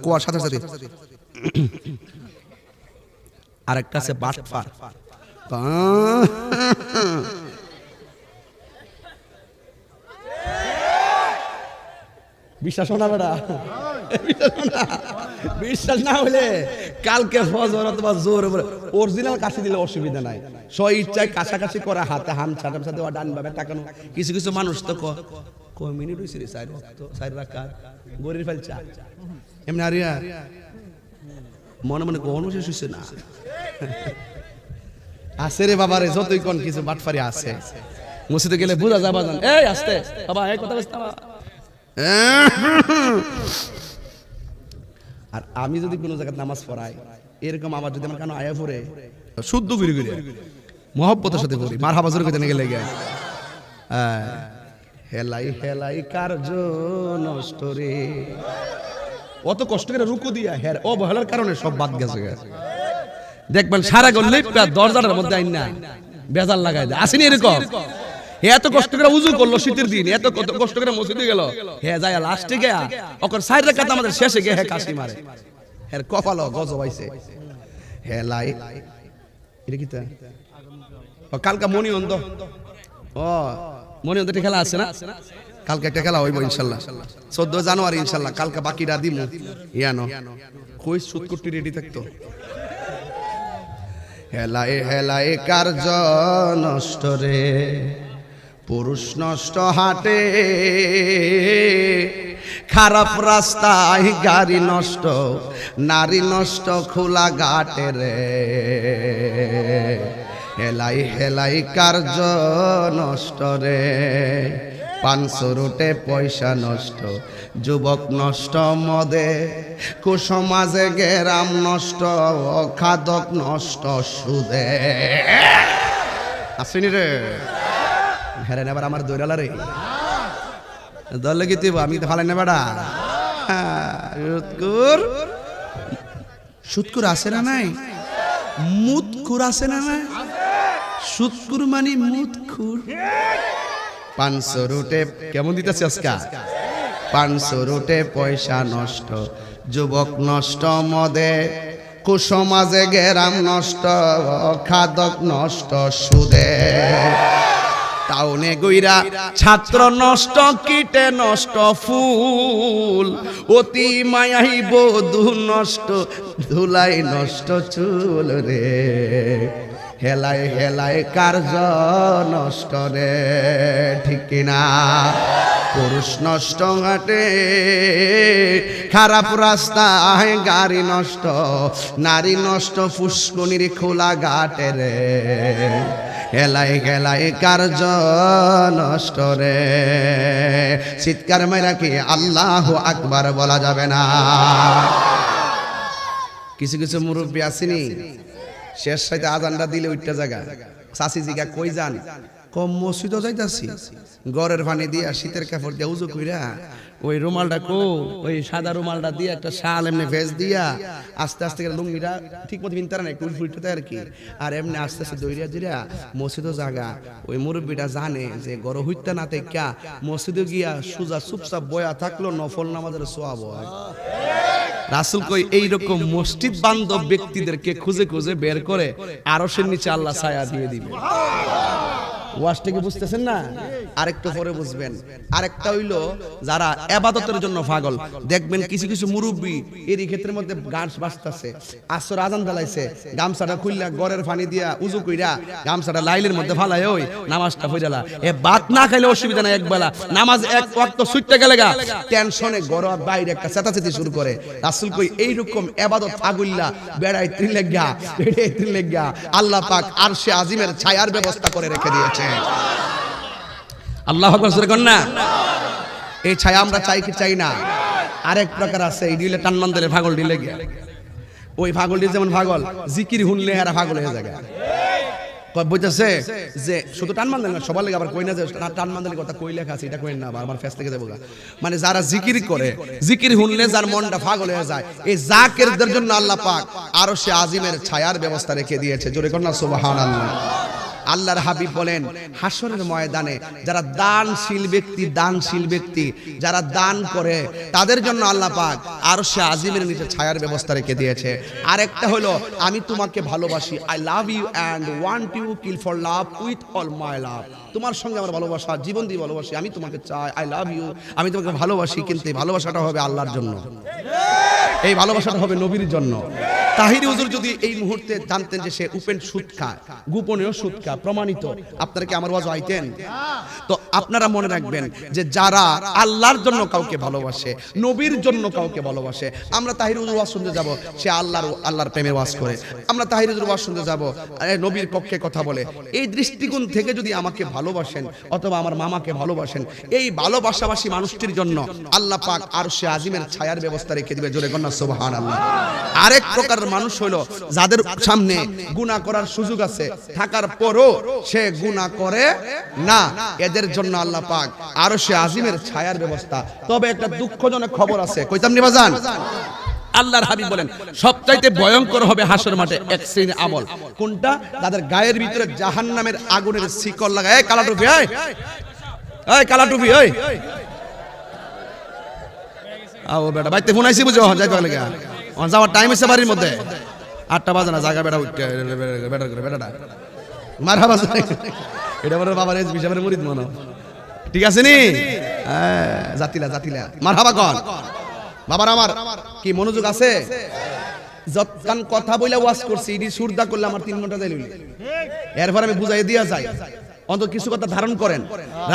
কুয়ার সাথে সাথে আরেকটা আছে বাটফার। বিশ্বাস না বেটা, বিশ্বাস না হলে কালকে ফজর অথবা জোর অরিজিনাল কাশি দিলে অসুবিধা নাই। স্ব ইচ্ছায় কাছাকাছি করে হাতে হাম ছাটার সাথে ডান ভাবে তাকানো। কিছু কিছু মানুষ তো কয় মিনিট হয়েছে রে, 4 রাকাত গরির ফেল চা এমনি আরিয়া মনে মনে কোন শেষ হয়েছে না। আছে রে বাবা রে, যতই কোন কিছু বাটফারি আছে। মসজিদে গেলে বুঝা যাবা জান, এই আস্তে বাবা এই কথা বলতে। আর আমি যদি কোনো জায়গায় নামাজ পড়াই, এরকম আবার যদি আমার কানে আয়া পড়ে, শুদ্ধ ঘুরে ঘুরে মহব্বতের সাথে পড়ি, মার হাবা জোরে কইতে গেলে হেলাই হেলাই কার্য নষ্ট রে। অত কষ্ট করে রুকু দিয়া হের অবহেলার কারণে সব বাদ গেছে। দেখবেন সারা গল্লে দরজাটার মধ্যে আইন না বেজাল লাগাই দেয়, আসেনি এরকম? এত কষ্ট করে উজু করলো শীতের দিন, এত কষ্ট করে মসজিদে গেল, হ্যাঁ যায় লাস্টে গিয়া ওকর 4 রাকাত আমাদের শেষে গিয়ে হ্যাঁ কাশি মারে, হ্যাঁ কপালও গজব আইছে। হ্যাঁ লাই এটা কি তা কালকা মনি অন্ধ, ও মনি অন্ধ খেলা আছে না? কালকে একটা খেলা হইব ইনশাল্লাহ, 14 জানুয়ারি ইনশাল্লাহ। কালকে বাকিটা দিমু ইয়ানো কই সুতকুটি রেডি থাকতো। হেলায় হেলায় কার্য নষ্ট রে, পুরুষ নষ্ট হাটে, খারাপ রাস্তায় গাড়ি নষ্ট, নারী নষ্ট খোলা ঘাটে রে। হেলাই হেলাই কার্য নষ্ট রে, 500 রুটে পয়সা নষ্ট, যুবক নষ্ট মদে, কুসমাজে গেরাম নষ্ট, খাদক নষ্ট সুদে। আসেনি রে হেরেন এবার আমার দৈরালা রে দলে কি দিব আমি তো ভালো না বেড়া। সুৎকুর সুৎকুর আছে না নাই? মুতকুর আছে না নাই? সুৎকুর মানে মুতকুর। 500 রুটে কেমন দিতেছে আজকা? 500 রুটে পয়সা নষ্ট, যুবক নষ্ট মদে, কুসমাজে গেরাম নষ্ট, খাদক নষ্ট সুদে। টাউনে গইরা ছাত্র নষ্ট, কীটে নষ্ট ফুল, অতি মায়াই বধূ নষ্ট, ধুলাই নষ্ট চুল রে। হেলায় হেলায় কার্য নষ্ট রে, ঠিক কিনা? পুরুষ নষ্ট ঘাটে, খারাপ রাস্তায় গাড়ি নষ্ট, নারী নষ্ট ফুসকুনির খোলা ঘাটে রে। হেলায় হেলায় কার্য নষ্ট রে। চিৎকার মেরা কি আল্লাহু আকবার বলা যাবে না? কিছু কিছু মুরব্বী আসেনি, শেষ সাইতে আজানটা দিলে উঠতে জায়গা, চাষি জিগা কই যান? কম মসজিদও যাইতাছি, গড়ের পানি দিয়া শীতের কাপড় দিয়া উজু কইরা ওই রুমালটা ওই সাদা রুমালটা দিয়ে একটা শাল এমনি ভেজ দিয়া আস্তে আস্তে লুঙ্গিটা ঠিক মতো বিনতে না, একটু উল্টে আর কি, আর এমনি আস্তে আস্তে দৌড়িয়া দিরা মসজিদও জাগা। ওই মুরব্বীটা জানে যে গড় হইতে না দেখা মসজিদে গিয়া সুজা চুপচাপ বয়া থাকলো নফল নামাজের সোয়াব হয়। রাসূল কই এইরকম মসজিদ বান্ধব ব্যক্তিদেরকে খুঁজে খুঁজে বের করে আরশের নিচে আল্লাহ ছায়া দিয়ে দিবে। ওয়াজটাকে বুঝতেছেন না? আরেকটু পরে বুঝবেন। আরেকটা হইলো যারা ইবাদতের জন্য পাগল, দেখবেন কিছু কিছু মুরব্বি এরই ক্ষেত্রের মধ্যে গান বাজতাছে, আসর আজান দালাইছে, গামছাটা খুললা গড়ের পানি দিয়া উজু কইরা গামছাটা লাইলের মধ্যে ফালায় ওই নামাজটা পড়ালা। এ ভাত না খাইলে অসুবিধা নাই, একবেলা নামাজ এক ওয়াক্ত ছুটতে গেলে গা টেনশনে গড় বাইরে একটা চেতাচেতি শুরু করে। রাসূল কই এইরকম ইবাদত পাগল্লা বেড়াই ত্রিলেগা বেড়ে ত্রিলেগা আল্লাহ পাক আরশে আজিমের ছায়ার ব্যবস্থা করে রেখে দিয়েছে। আল্লাহু আকবার জোরে কন্যা। এই ছায়া আমরা চাই কি চাই না? আরেক প্রকার আছে, এই দিলে টানমান্দের পাগল দিলে গিয়া ওই পাগলটি যেমন পাগল, জিকির শুনলে এরা পাগল হয়ে যায়। বুঝতেছে যে শুধু টানমান্দের না, সবার লাগে আবার কই না যে টানমান্দের কথা কই লেখা আছে এটা কই না, আমার ফেস থেকে যাবো। মানে যারা জিকির করে, জিকির শুনলে যার মনটা পাগল হয়ে যায়, এই জাকিরদের জন্য আল্লাহ পাক আরশে আজিমের ছায়ার ব্যবস্থা রেখে দিয়েছে। জোরে কন্যা সুবহানাল্লাহ। আল্লাহর হাবিব বলেন হাসরের ময়দানে যারা দানশীল ব্যক্তি যারা দান করে তাদের জন্য আল্লাহ পাক আরশে আজিমের নিচে ছায়ার ব্যবস্থা রেখে দিয়েছে। আরেকটা হলো আমি তোমাকে ভালোবাসি, I love you and want you kill for love with all my love. তোমার সঙ্গে আমার ভালোবাসা, জীবন দিয়ে ভালোবাসি, আমি তোমাকে চাই, আই লাভ ইউ, আমি তোমাকে ভালোবাসি, কিন্তু এই ভালোবাসাটা হবে আল্লাহর জন্য, এই ভালোবাসাটা হবে নবীর জন্য। তাহিরি হুজুর যদি এই মুহূর্তে জানতেন যে সে উপেন সুদ খায়, গোপনেও সুদ খায়, প্রমাণিত, আপনারা কি আমার ওয়াজ আইতেন? তো আপনারা মনে রাখবেন যে যারা আল্লাহর জন্য কাউকে ভালোবাসে, নবীর জন্য কাউকে ভালোবাসে, আমরা তাহিরি হুজুর ওয়াজ শুনতে যাব, সে আল্লাহর প্রেমের ওয়াজ করে, আমরা তাহিরি হুজুর ওয়াজ শুনতে যাব, নবীর পক্ষে কথা বলে। এই দৃষ্টিকোণ থেকে যদি আমাকে ভালোবাসেন অথবা আমার মামাকে ভালোবাসেন, এই ভালোবাসাবাসী মানুষটির জন্য আল্লাহ পাক আরশে আজিমের ছায়ার ব্যবস্থা রেখে দিবে। জোরে কন্যা সুবহানাল্লাহ। আরেক প্রকার মানুষ হলো যাদের সামনে গুনাহ করার সুযোগ আছে থাকার পরও সে গুনাহ করে না, এদের জন্য আল্লাহ পাক আরশে আজিমের ছায়ার ব্যবস্থা। তবে একটা দুঃখজনক খবর আছে, কইতাম নি বাজান? আল্লাহর হাবিব বলেন সবচাইতে ভয়ঙ্কর হবে হাসর মাঠে এক শ্রেণীর আমল। কোনটা? তাদের গায়ের ভিতরে জাহান্নামের আগুনের শিকল লাগায়। এই কালা টুপি, এই কালা টুপি, এই আও বেটা বাইতে ফোন আইছি বুঝো যাইতে লাগে যাওয়ার টাইম আছে বাড়ির মধ্যে 8টা বাজে না, জায়গা বেটা উঠতে বেটা করে বেটাটা মারহাবা। এটা বড় বাবার এসবি সাহেবের murid মনো, ঠিক আছে নি? জাতিলা মারহাবা কোন বাবার আমার কি মনোযোগ আছে? যতক্ষণ কথা বইলা ওয়াজ করছি ইডি সুরদা করলে আমার 3 ঘন্টা যাইল, এরপর আমি বুঝাই দিয়া যাই অন্তত কিছু কথা ধারণ করেন।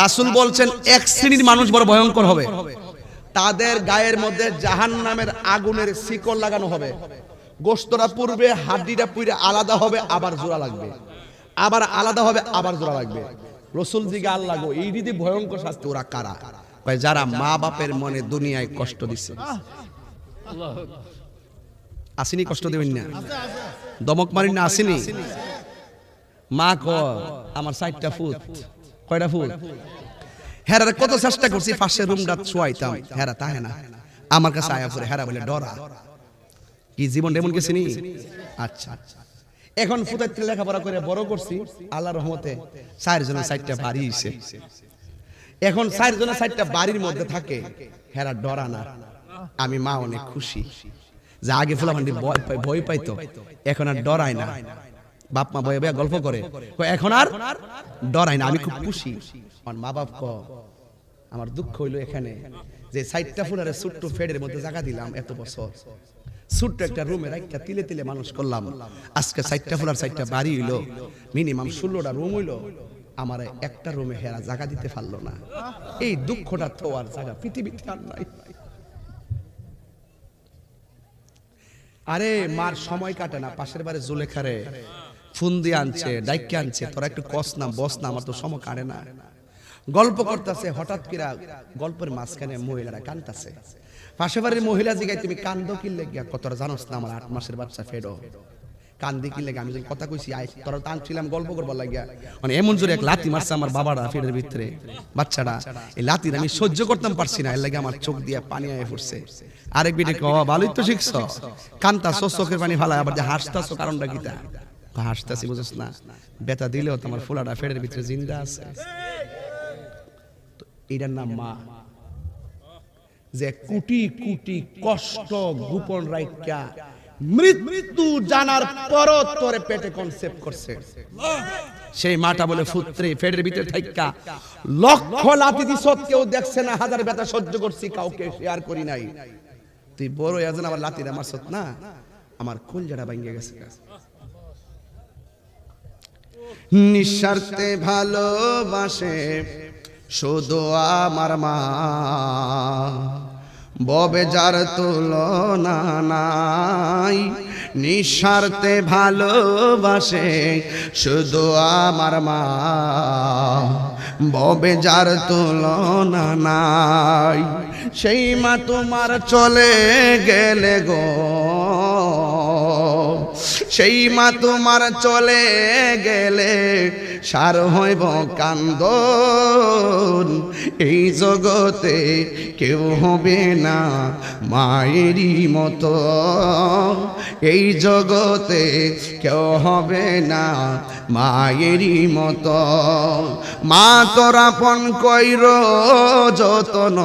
রাসূল বলছেন এক শ্রেণীর মানুষ বড় ভয়ঙ্কর হবে, তাদের গায়ের মধ্যে জাহান্নামের আগুনের শিকল লাগানো হবে, গোশতটা পূর্বে হাড্ডিটা পুড়ে আলাদা হবে, আবার জোড়া লাগবে, আবার আলাদা হবে, আবার জোড়া লাগবে। রাসূল জিজ্ঞাসা আল্লাহ গো এই রীতি ভয়ঙ্কর শাস্তি ওরা কারা? কয় যারা মা বাপের মনে দুনিয়ায় কষ্ট দিছে। আসেনি কষ্ট দেবেন না, দমক মারিন না, আসেনি? মা কয় আমার 4টা ফুট, কয়টা ফুট? হেরার কত চেষ্টা করছি পাশে রুমটা শোয়াইতাম, হেরা তাহে না, আমার কাছে আয়া পড়ে, হেরা বলে ডরা। কি জীবন এমন গেছে নি? আচ্ছা এখন ফুটাইতে লেখাপড়া করে বড় করছি, আল্লাহর রহমতে 4 জনের 4টা বাড়ি হইছে। এখন 4 জনের 4টা বাড়ির মধ্যে থাকে, হেরা ডরা না। আমি মা অনেক খুশি যে আগে ফুলাফান্ডি ভয় পাইতো, এখন আর ডরায় না। বাপ মা বয়ে বয়ে গল্প করে, এখন আর ডরায় না, আমি খুব খুশি। আমার মা বাপ আমার দুঃখ হইলো এখানে যে 4টা ফুলারে ছোট্ট ফেডের মধ্যে জায়গা দিলাম, এত বছর ছোট্ট একটা রুমে রাখা তিলে তিলে মানুষ করলাম, আজকে 4টা ফুলার 4টা বাড়ি হইলো, মিনিমাম 16টা রুম হইলো, আমার একটা রুমে হেরা জায়গা দিতে পারলো না। এই দুঃখটা তো আর জায়গা পৃথিবীতে আর নাই। আরে মার সময় কাটে না, পাশের বাড়ি জুলেখারে ফোন দিয়ে আনছে, ডাইকে আনছে, তোরা একটু কস না বস না, আমার তো সময় কাটে না। গল্প করতেছে, হঠাৎ করে গল্পের মাঝখানে মহিলারা কান্দতেছে। পাশে বাড়ির মহিলা জিগায় তুমি কান্দো কি লেগে? কতটা জানোস না আমার 8 মাসের বাচ্চা ফেডো, কান্দি কি লেগে? আমি যখন কথা কইছি তোরা টানছিলাম গল্প করবার লাগিয়া, মানে এমন জোরে এক লাথি মারছে আমার বাবারা ফেডের ভিতরে, বাচ্চাটা এই লাথির আমি সহ্য করতাম পারছি না, এর লাগে আমার চোখ দিয়ে পানি আয়ে পড়ছে। আরেক বিটে ভালোই তো শিখছ, কান্তাছো চোখের পানি ফালায়, আবার যে হাসতাছো কারণটা কিতা? হাসতাছি বুঝছ না, বেতা দিলেও তোমার ফুলাটা ফেডের ভিতরে জিন্দা আছে। এটার নাম মা, যে কোটি কোটি কষ্ট গোপন রাইখা মৃত্যু জানার পরও তোরে পেটে কনসেপ্ট করছে। সেই মাটা বলে পুত্রে পেটের ভিতরে থাইকা লক্ষ লাথি দিছ, কেউ দেখছে না, হাজার ব্যথা সহ্য করছি, কাউকে শেয়ার করি নাই। তুই বড় আছেন আবার লাথিটা মারছত না, আমার কলজাটা ভাঙে গেছে। নিঃস্বার্থে ভালোবাসে শুধু আমার মা, ববে যার তুলনা নাই। নিঃস্বার্থে ভালোবাসে শুধু আমার মা, ববে যার তুলনা নাই। সেই মা তোমার চলে গেলে গো, সেই মা তোমার চলে গেলে সার হইব কান্দন। এই জগতে কেউ হবে না মায়েরই মতো, এই জগতে কেউ হবে না মায়েরই মতো। মা তোরা পন কইর যতন।